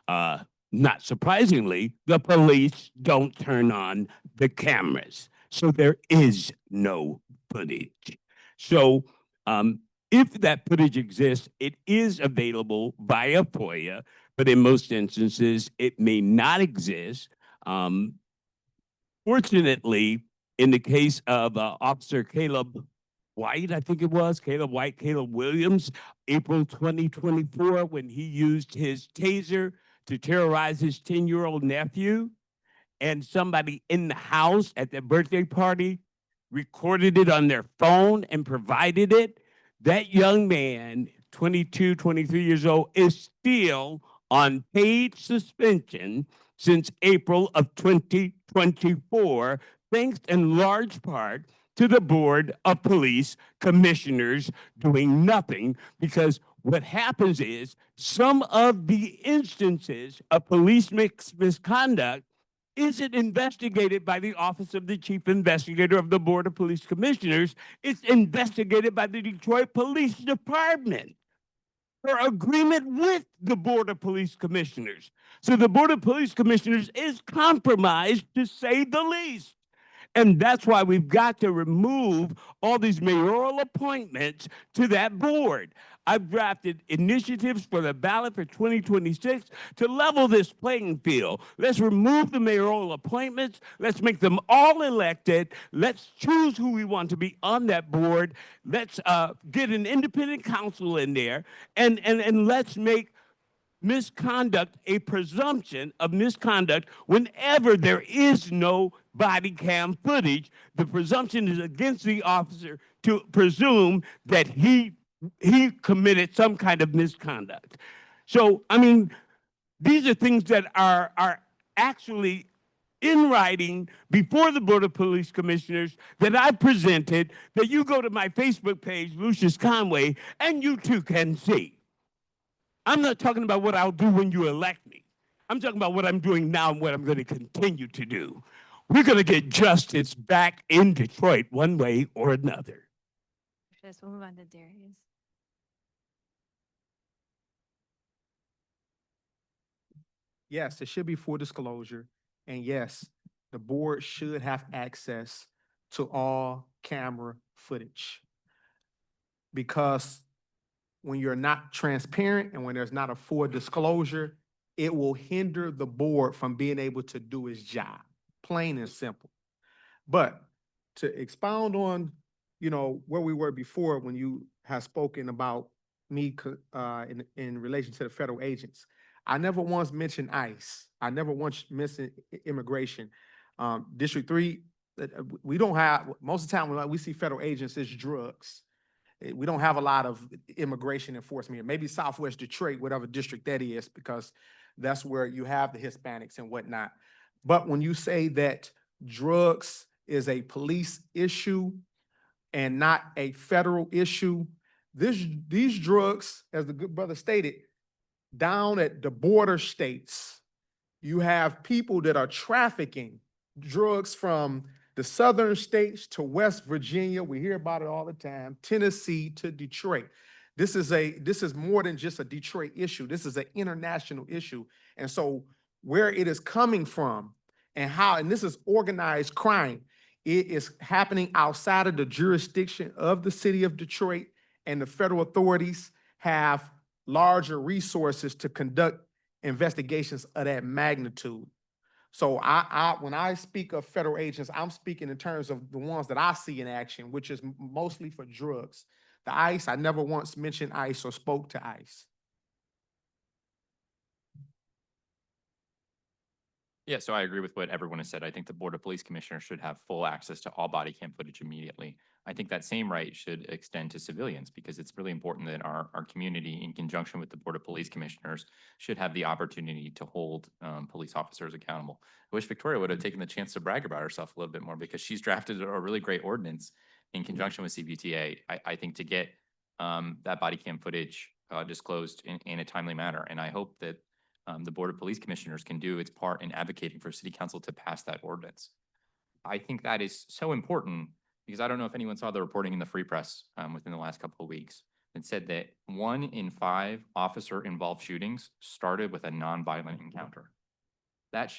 Speaker 4: not surprisingly, the police don't turn on the cameras. So there is no footage. So if that footage exists, it is available via FOIA, but in most instances, it may not exist. Fortunately, in the case of Officer Caleb White, I think it was, Caleb Williams, April 2024, when he used his taser to terrorize his 10-year-old nephew, and somebody in the house at their birthday party recorded it on their phone and provided it. That young man, 22, 23 years old, is still on paid suspension since April of 2024, thanks in large part to the Board of Police Commissioners doing nothing, because what happens is some of the instances of police misconduct isn't investigated by the Office of the Chief Investigator of the Board of Police Commissioners. It's investigated by the Detroit Police Department for agreement with the Board of Police Commissioners. So the Board of Police Commissioners is compromised, to say the least. And that's why we've got to remove all these mayoral appointments to that board. I've drafted initiatives for the ballot for 2026 to level this playing field. Let's remove the mayoral appointments. Let's make them all elected. Let's choose who we want to be on that board. Let's get an independent counsel in there, and let's make misconduct a presumption of misconduct whenever there is no body cam footage. The presumption is against the officer to presume that he committed some kind of misconduct. So, I mean, these are things that are actually in writing before the Board of Police Commissioners that I presented, that you go to my Facebook page, Lucious Conway, and you too can see. I'm not talking about what I'll do when you elect me. I'm talking about what I'm doing now and what I'm going to continue to do. We're going to get justice back in Detroit one way or another.
Speaker 2: We'll move on to Darius.
Speaker 6: Yes, there should be full disclosure. And yes, the board should have access to all camera footage. Because when you're not transparent and when there's not a full disclosure, it will hinder the board from being able to do its job, plain and simple. But to expound on, where we were before when you have spoken about me in relation to the federal agents, I never once mentioned ICE. I never once mentioned immigration. District 3, we don't have, most of the time when we see federal agents, it's drugs. We don't have a lot of immigration enforcement here. Maybe Southwest Detroit, whatever district that is, because that's where you have the Hispanics and whatnot. But when you say that drugs is a police issue and not a federal issue, these drugs, as the good brother stated, down at the border states, you have people that are trafficking drugs from the southern states to West Virginia. We hear about it all the time. Tennessee to Detroit. This is more than just a Detroit issue. This is an international issue. And so where it is coming from and this is organized crime, it is happening outside of the jurisdiction of the city of Detroit, and the federal authorities have larger resources to conduct investigations of that magnitude. So when I speak of federal agents, I'm speaking in terms of the ones that I see in action, which is mostly for drugs. The ICE, I never once mentioned ICE or spoke to ICE.
Speaker 9: Yeah, so I agree with what everyone has said. I think the Board of Police Commissioners should have full access to all body cam footage immediately. I think that same right should extend to civilians because it's really important that our community, in conjunction with the Board of Police Commissioners, should have the opportunity to hold police officers accountable. I wish Victoria would have taken the chance to brag about herself a little bit more because she's drafted a really great ordinance in conjunction with CPTA, I think, to get that body cam footage disclosed in a timely manner. And I hope that the Board of Police Commissioners can do its part in advocating for City Council to pass that ordinance. I think that is so important because I don't know if anyone saw the reporting in the Free Press within the last couple of weeks that said that 1 in 5 officer-involved shootings started with a nonviolent encounter. That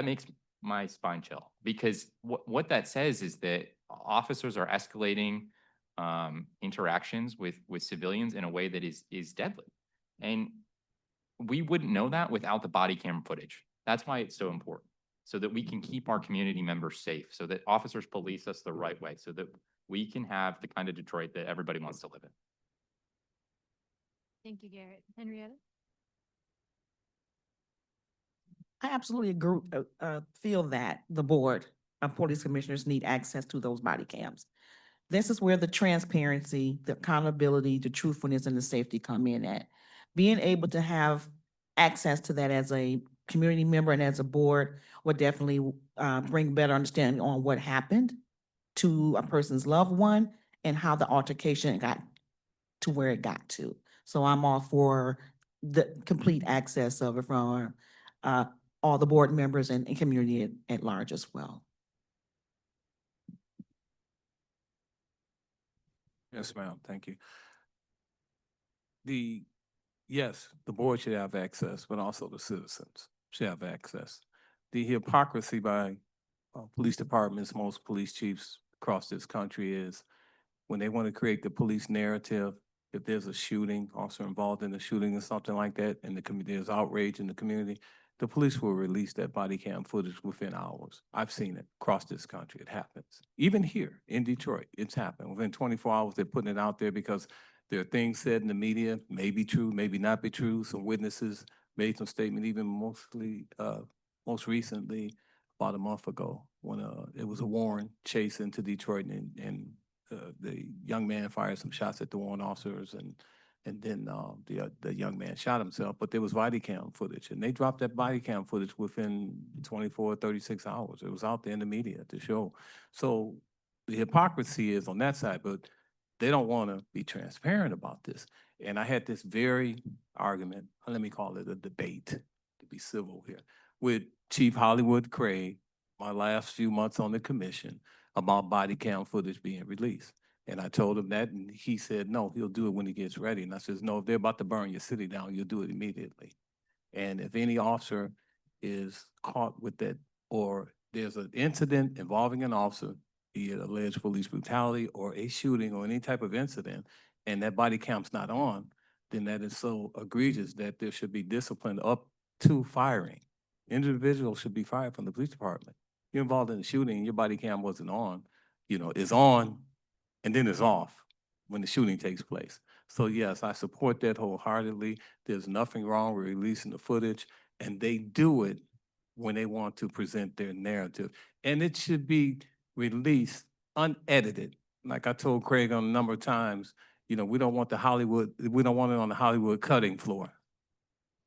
Speaker 9: makes my spine chill because what that says is that officers are escalating interactions with civilians in a way that is deadly. And we wouldn't know that without the body camera footage. That's why it's so important, so that we can keep our community members safe, so that officers police us the right way, so that we can have the kind of Detroit that everybody wants to live in.
Speaker 2: Thank you, Garrett. Henrietta?
Speaker 3: I absolutely agree, feel that the board of police commissioners need access to those body cams. This is where the transparency, the accountability, the truthfulness, and the safety come in at. Being able to have access to that as a community member and as a board would definitely bring better understanding on what happened to a person's loved one and how the altercation got to where it got to. So I'm all for the complete access of it from all the board members and community at large as well.
Speaker 5: Yes, ma'am. Thank you. Yes, the board should have access, but also the citizens should have access. The hypocrisy by police departments, most police chiefs across this country is when they want to create the police narrative, if there's a shooting, officer involved in a shooting or something like that, and there's outrage in the community, the police will release that body cam footage within hours. I've seen it across this country. It happens. Even here in Detroit, it's happened. Within 24 hours, they're putting it out there because there are things said in the media, may be true, maybe not be true. Some witnesses made some statement, even most recently, about a month ago, when it was a Warren chase into Detroit, and the young man fired some shots at the Warren officers, and then the young man shot himself. But there was body cam footage, and they dropped that body cam footage within 24, 36 hours. It was out there in the media to show. So the hypocrisy is on that side, but they don't want to be transparent about this. And I had this very argument, let me call it a debate, to be civil here, with Chief Hollywood Craig, my last few months on the commission, about body cam footage being released. And I told him that, and he said, no, he'll do it when he gets ready. And I says, no, if they're about to burn your city down, you'll do it immediately. And if any officer is caught with that, or there's an incident involving an officer, be it alleged police brutality or a shooting or any type of incident, and that body cam's not on, then that is so egregious that there should be discipline up to firing. Individuals should be fired from the police department. You're involved in a shooting and your body cam wasn't on, is on and then it's off when the shooting takes place. So yes, I support that wholeheartedly. There's nothing wrong with releasing the footage, and they do it when they want to present their narrative. And it should be released unedited. Like I told Craig on a number of times, we don't want we don't want it on the Hollywood cutting floor.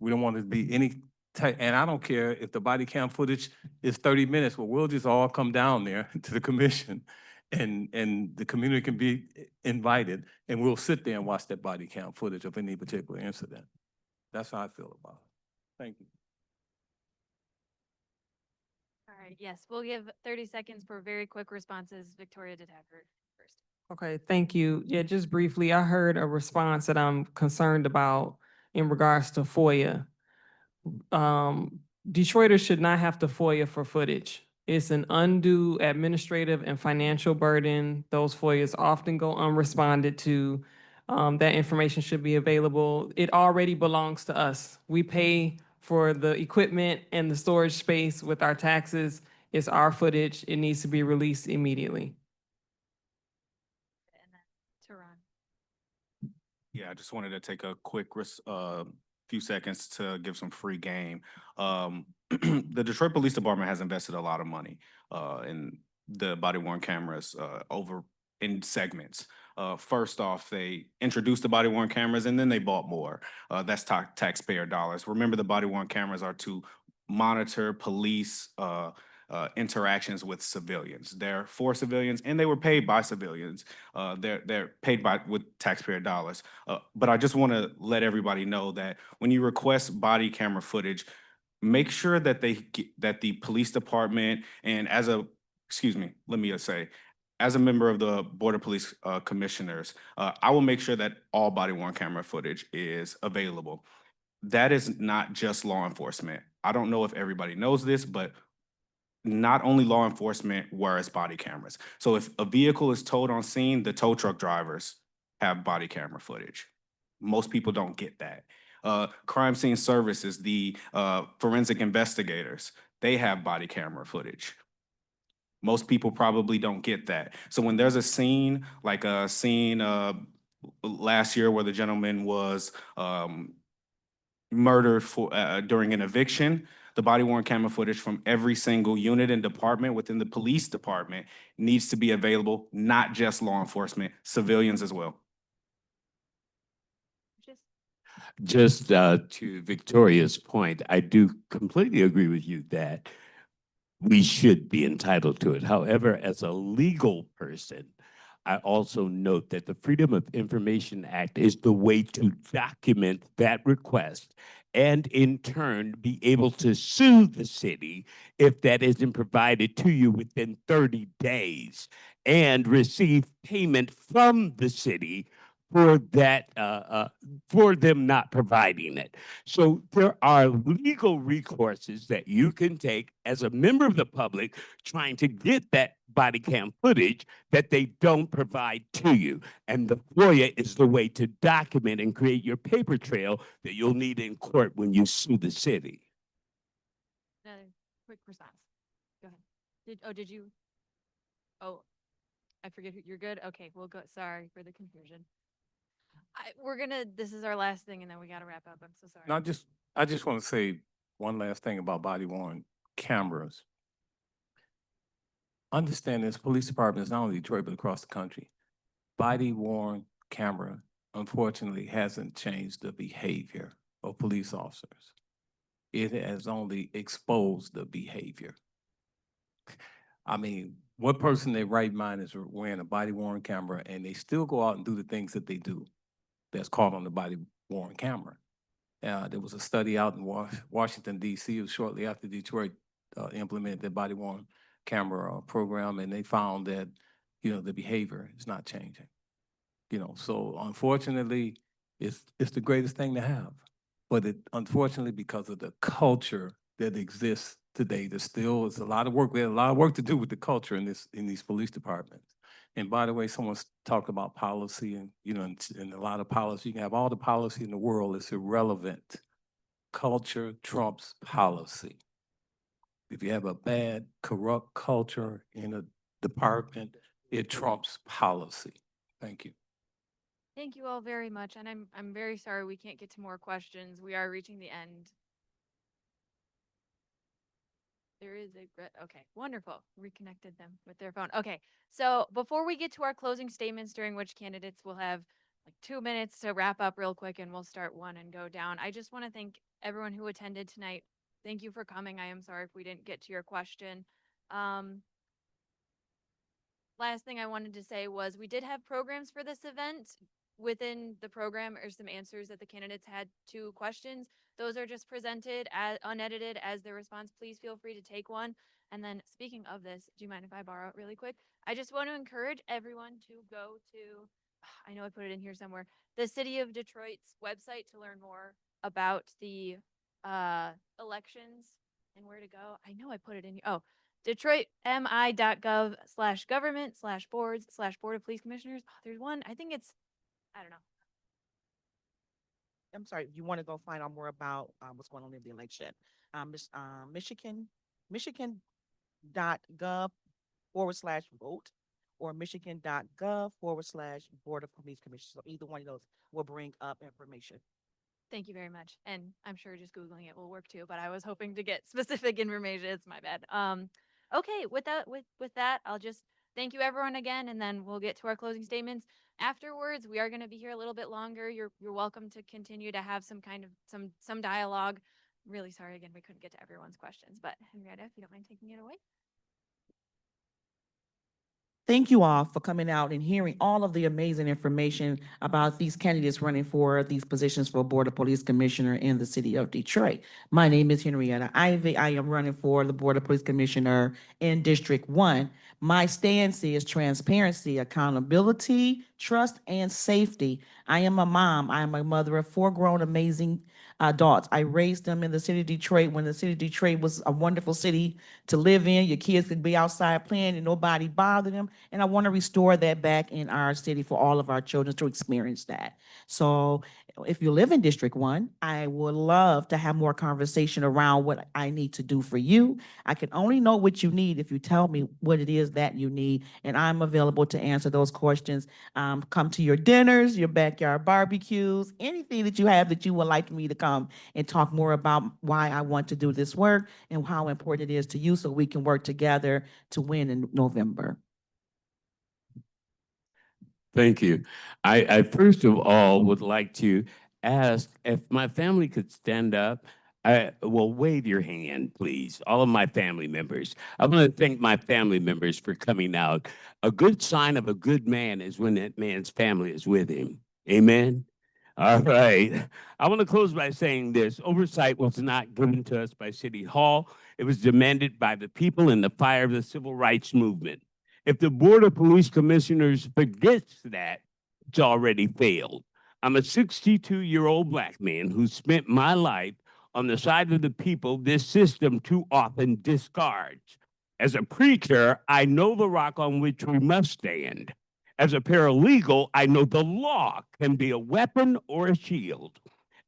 Speaker 5: We don't want it to be any type, and I don't care if the body cam footage is 30 minutes, but we'll just all come down there to the commission and the community can be invited, and we'll sit there and watch that body cam footage of any particular incident. That's how I feel about it. Thank you.
Speaker 2: All right, yes, we'll give 30 seconds for very quick responses. Victoria did have her first.
Speaker 10: Okay, thank you. Yeah, just briefly, I heard a response that I'm concerned about in regards to FOIA. Detroiters should not have to FOIA for footage. It's an undue administrative and financial burden. Those FOIAs often go unresponded to. That information should be available. It already belongs to us. We pay for the equipment and the storage space with our taxes. It's our footage. It needs to be released immediately.
Speaker 2: And then Tehran.
Speaker 8: Yeah, I just wanted to take a quick few seconds to give some free game. The Detroit Police Department has invested a lot of money in the body-worn cameras over in segments. First off, they introduced the body-worn cameras and then they bought more. That's taxpayer dollars. Remember, the body-worn cameras are to monitor police interactions with civilians. They're for civilians and they were paid by civilians. They're paid with taxpayer dollars. But I just want to let everybody know that when you request body camera footage, make sure that that the police department and as a member of the Board of Police Commissioners, I will make sure that all body-worn camera footage is available. That is not just law enforcement. I don't know if everybody knows this, but not only law enforcement wears body cameras. So if a vehicle is towed on scene, the tow truck drivers have body camera footage. Most people don't get that. Crime scene services, the forensic investigators, they have body camera footage. Most people probably don't get that. So when there's a scene, like a scene last year where the gentleman was murdered during an eviction, the body-worn camera footage from every single unit and department within the police department needs to be available, not just law enforcement, civilians as well.
Speaker 4: Just to Victoria's point, I do completely agree with you that we should be entitled to it. However, as a legal person, I also note that the Freedom of Information Act is the way to document that request and in turn be able to sue the city if that isn't provided to you within 30 days and receive payment from the city for that, for them not providing it. So there are legal recourses that you can take as a member of the public trying to get that body cam footage that they don't provide to you. And the FOIA is the way to document and create your paper trail that you'll need in court when you sue the city.
Speaker 2: Another quick response. Go ahead. Did you? Oh, I forget who you're good. Okay, we'll go. Sorry for the confusion. This is our last thing and then we gotta wrap up. I'm so sorry.
Speaker 5: No, I just want to say one last thing about body-worn cameras. Understand this, police department is not only Detroit, but across the country. Body-worn camera, unfortunately, hasn't changed the behavior of police officers. It has only exposed the behavior. I mean, what person in their right mind is wearing a body worn camera and they still go out and do the things that they do that's caught on the body worn camera? There was a study out in Washington, D.C. It was shortly after Detroit implemented the body worn camera program, and they found that, the behavior is not changing. So unfortunately, it's the greatest thing to have. But unfortunately, because of the culture that exists today, there still is a lot of work. We have a lot of work to do with the culture in these police departments. And by the way, someone's talked about policy and, and a lot of policy. You can have all the policy in the world. It's irrelevant. Culture trumps policy. If you have a bad, corrupt culture in a department, it trumps policy. Thank you.
Speaker 2: Thank you all very much, and I'm very sorry we can't get to more questions. We are reaching the end. There is okay, wonderful. Reconnected them with their phone. Okay, so before we get to our closing statements, during which candidates will have like 2 minutes to wrap up real quick, and we'll start one and go down. I just want to thank everyone who attended tonight. Thank you for coming. I am sorry if we didn't get to your question. Last thing I wanted to say was we did have programs for this event. Within the program are some answers that the candidates had to questions. Those are just presented as unedited as their response. Please feel free to take one. And then speaking of this, do you mind if I borrow it really quick? I just want to encourage everyone to go to, I know I put it in here somewhere, the City of Detroit's website to learn more about the elections and where to go. I know I put it in here. Oh, DetroitMI.gov/government/boards/Board of Police Commissioners. Oh, there's one. I think it's, I don't know.
Speaker 3: I'm sorry, you want to go find out more about what's going on in the election. Michigan.gov/vote or Michigan.gov/Board of Police Commissioners. So either one of those will bring up information.
Speaker 2: Thank you very much. And I'm sure just Googling it will work too, but I was hoping to get specific information. It's my bad. Okay, with that, I'll just thank you everyone again, and then we'll get to our closing statements. Afterwards, we are going to be here a little bit longer. You're welcome to continue to have some kind of some dialogue. Really sorry again, we couldn't get to everyone's questions, but Henrietta, if you don't mind taking it away.
Speaker 3: Thank you all for coming out and hearing all of the amazing information about these candidates running for these positions for Board of Police Commissioner in the city of Detroit. My name is Henrietta Ivey. I am running for the Board of Police Commissioner in District 1. My stance is transparency, accountability, trust, and safety. I am a mom. I am a mother of 4 grown, amazing adults. I raised them in the city of Detroit when the city of Detroit was a wonderful city to live in. Your kids could be outside playing and nobody bothered them. And I want to restore that back in our city for all of our children to experience that. So if you live in District 1, I would love to have more conversation around what I need to do for you. I can only know what you need if you tell me what it is that you need, and I'm available to answer those questions. Come to your dinners, your backyard barbecues, anything that you have that you would like me to come and talk more about why I want to do this work and how important it is to you so we can work together to win in November.
Speaker 4: Thank you. I first of all would like to ask if my family could stand up. Well, wave your hand, please. All of my family members. I want to thank my family members for coming out. A good sign of a good man is when that man's family is with him. Amen. All right. I want to close by saying this. Oversight was not given to us by City Hall. It was demanded by the people in the fire of the civil rights movement. If the Board of Police Commissioners forgets that, it's already failed. I'm a 62-year-old Black man who spent my life on the side of the people this system too often discards. As a preacher, I know the rock on which we must stand. As a paralegal, I know the law can be a weapon or a shield.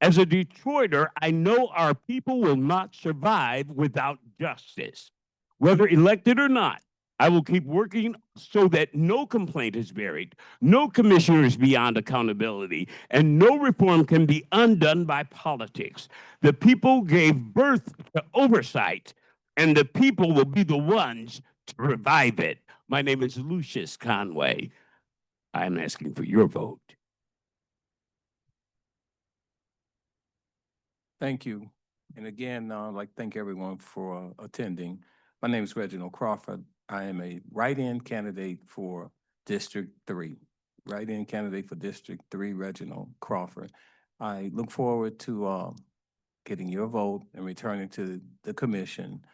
Speaker 4: As a Detroiter, I know our people will not survive without justice. Whether elected or not, I will keep working so that no complaint is buried, no commissioner is beyond accountability, and no reform can be undone by politics. The people gave birth to oversight, and the people will be the ones to revive it. My name is Lucious Conway. I'm asking for your vote.
Speaker 5: Thank you. And again, I'd like to thank everyone for attending. My name is Reginald Crawford. I am a write-in candidate for District 3. Write-in candidate for District 3, Reginald Crawford. I look forward to getting your vote and returning to the commission.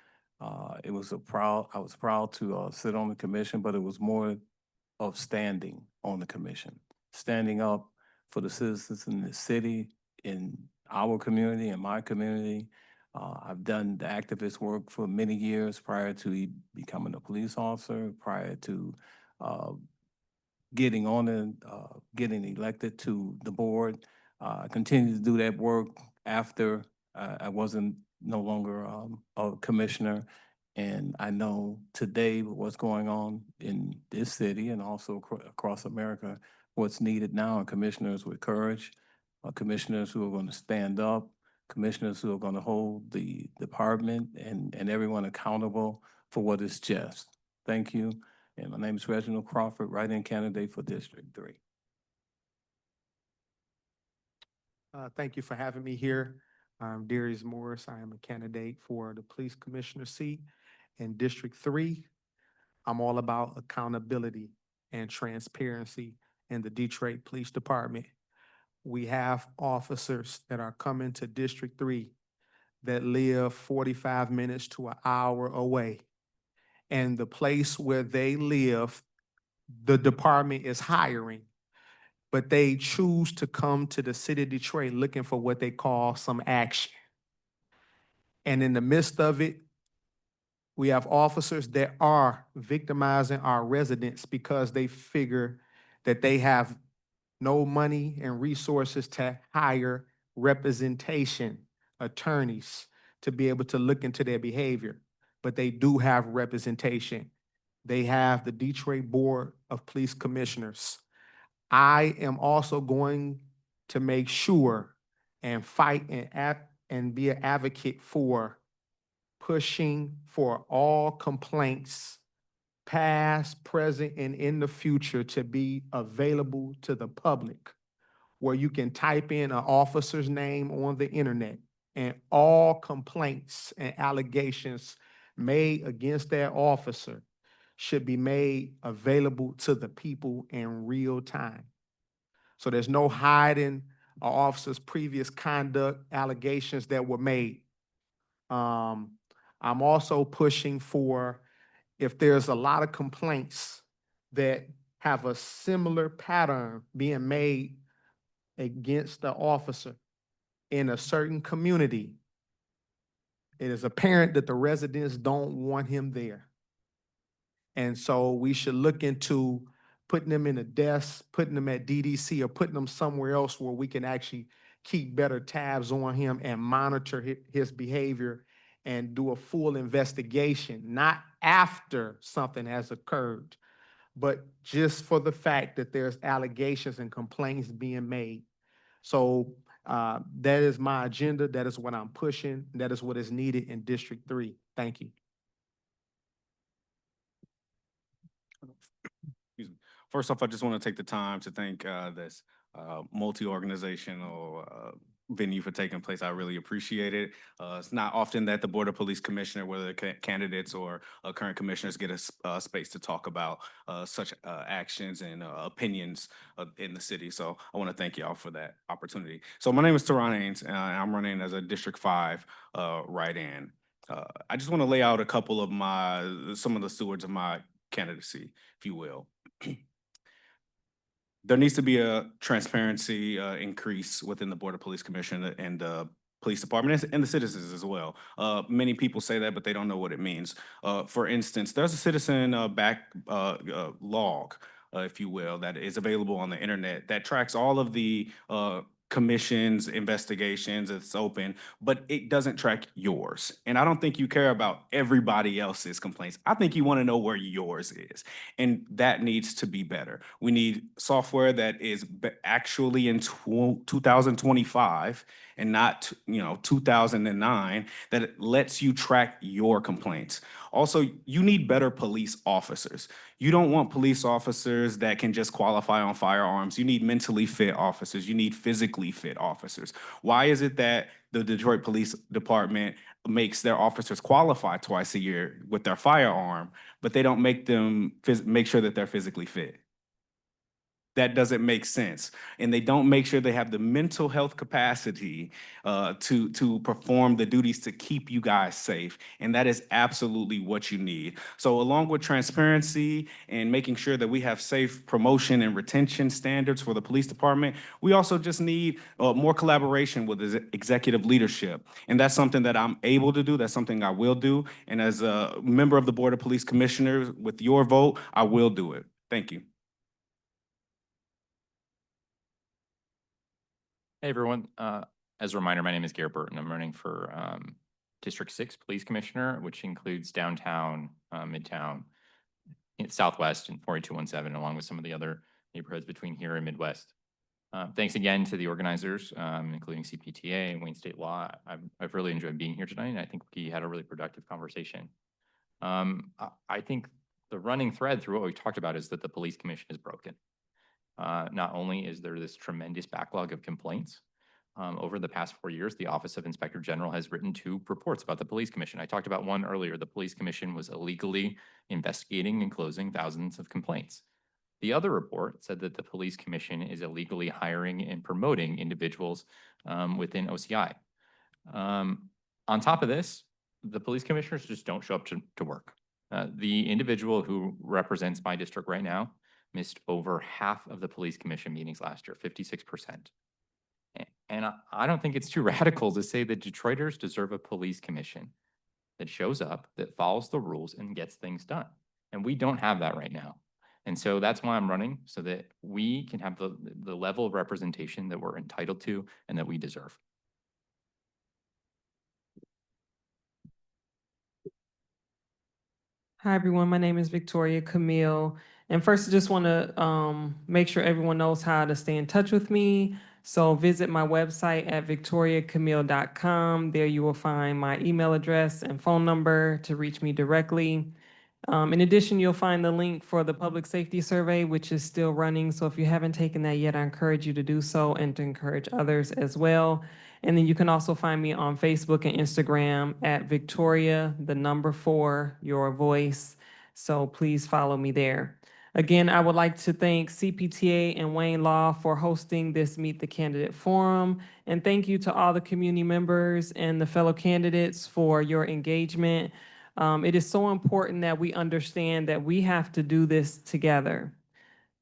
Speaker 5: I was proud to sit on the commission, but it was more of standing on the commission, standing up for the citizens in the city, in our community, in my community. I've done the activist work for many years prior to becoming a police officer, prior to getting on and getting elected to the board. I continued to do that work after I wasn't no longer a commissioner. And I know today what's going on in this city and also across America, what's needed now are commissioners with courage, commissioners who are going to stand up, commissioners who are going to hold the department and everyone accountable for what is just. Thank you. And my name is Reginald Crawford, write-in candidate for District 3.
Speaker 6: Thank you for having me here. I'm Darius Morris. I am a candidate for the police commissioner seat in District 3. I'm all about accountability and transparency in the Detroit Police Department. We have officers that are coming to District 3 that live 45 minutes to an hour away. And the place where they live, the department is hiring, but they choose to come to the city of Detroit looking for what they call some action. And in the midst of it, we have officers that are victimizing our residents because they figure that they have no money and resources to hire representation attorneys to be able to look into their behavior. But they do have representation. They have the Detroit Board of Police Commissioners. I am also going to make sure and fight and be an advocate for pushing for all complaints, past, present, and in the future, to be available to the public, where you can type in an officer's name on the internet and all complaints and allegations made against that officer should be made available to the people in real time. So there's no hiding an officer's previous conduct allegations that were made. I'm also pushing for, if there's a lot of complaints that have a similar pattern being made against the officer in a certain community, it is apparent that the residents don't want him there. And so we should look into putting them in a desk, putting them at DDC, or putting them somewhere else where we can actually keep better tabs on him and monitor his behavior and do a full investigation, not after something has occurred, but just for the fact that there's allegations and complaints being made. So that is my agenda. That is what I'm pushing. That is what is needed in District 3. Thank you.
Speaker 8: Excuse me. First off, I just want to take the time to thank this multi-organizational venue for taking place. I really appreciate it. It's not often that the Board of Police Commissioner, whether candidates or current commissioners, get a space to talk about such actions and opinions in the city. So I want to thank y'all for that opportunity. So my name is Teron Haynes, and I'm running as a District 5 write-in. I just want to lay out a couple of some of the stewards of my candidacy, if you will. There needs to be a transparency increase within the Board of Police Commission and the police department and the citizens as well. Many people say that, but they don't know what it means. For instance, there's a citizen log, if you will, that is available on the internet that tracks all of the commissions, investigations. It's open, but it doesn't track yours. And I don't think you care about everybody else's complaints. I think you want to know where yours is. And that needs to be better. We need software that is actually in 2025 and not, 2009, that it lets you track your complaints. Also, you need better police officers. You don't want police officers that can just qualify on firearms. You need mentally fit officers. You need physically fit officers. Why is it that the Detroit Police Department makes their officers qualify twice a year with their firearm, but they don't make them make sure that they're physically fit? That doesn't make sense. And they don't make sure they have the mental health capacity to perform the duties to keep you guys safe. And that is absolutely what you need. So along with transparency and making sure that we have safe promotion and retention standards for the police department, we also just need more collaboration with executive leadership. And that's something that I'm able to do. That's something I will do. And as a member of the Board of Police Commissioners, with your vote, I will do it. Thank you.
Speaker 9: Hey, everyone. As a reminder, my name is Garrett Burton. I'm running for District 6 Police Commissioner, which includes downtown, Midtown, Southwest, and 48217, along with some of the other neighborhoods between here and Midwest. Thanks again to the organizers, including CPTA and Wayne State Law. I've really enjoyed being here tonight, and I think we had a really productive conversation. I think the running thread through what we talked about is that the Police Commission is broken. Not only is there this tremendous backlog of complaints, over the past 4 years, the Office of Inspector General has written 2 reports about the Police Commission. I talked about one earlier. The Police Commission was illegally investigating and closing thousands of complaints. The other report said that the Police Commission is illegally hiring and promoting individuals within OCI. On top of this, the police commissioners just don't show up to work. The individual who represents my district right now missed over half of the police commission meetings last year, 56%. And I don't think it's too radical to say that Detroiters deserve a police commission that shows up, that follows the rules and gets things done. And we don't have that right now. And so that's why I'm running, so that we can have the level of representation that we're entitled to and that we deserve.
Speaker 10: Hi, everyone. My name is Victoria Camille. And first, I just want to make sure everyone knows how to stay in touch with me. So visit my website at victoriacamille.com. There you will find my email address and phone number to reach me directly. In addition, you'll find the link for the public safety survey, which is still running. So if you haven't taken that yet, I encourage you to do so and to encourage others as well. And then you can also find me on Facebook and Instagram at Victoria, the number 4, your voice. So please follow me there. Again, I would like to thank CPTA and Wayne Law for hosting this Meet the Candidate Forum. And thank you to all the community members and the fellow candidates for your engagement. It is so important that we understand that we have to do this together.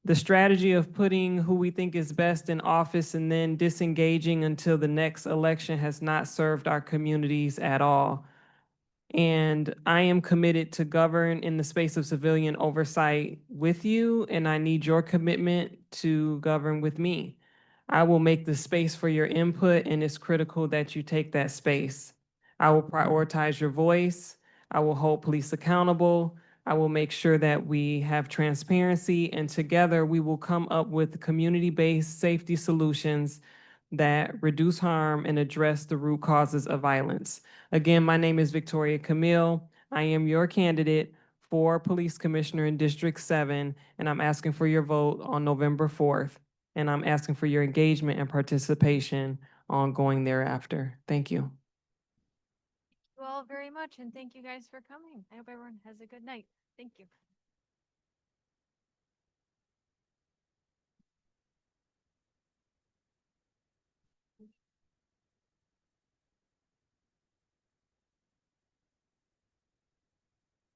Speaker 10: The strategy of putting who we think is best in office and then disengaging until the next election has not served our communities at all. And I am committed to govern in the space of civilian oversight with you, and I need your commitment to govern with me. I will make the space for your input, and it's critical that you take that space. I will prioritize your voice. I will hold police accountable. I will make sure that we have transparency, and together we will come up with community-based safety solutions that reduce harm and address the root causes of violence. Again, my name is Victoria Camille. I am your candidate for Police Commissioner in District 7, and I'm asking for your vote on November 4th. And I'm asking for your engagement and participation ongoing thereafter. Thank you.
Speaker 2: Thank you all very much, and thank you guys for coming. I hope everyone has a good night. Thank you.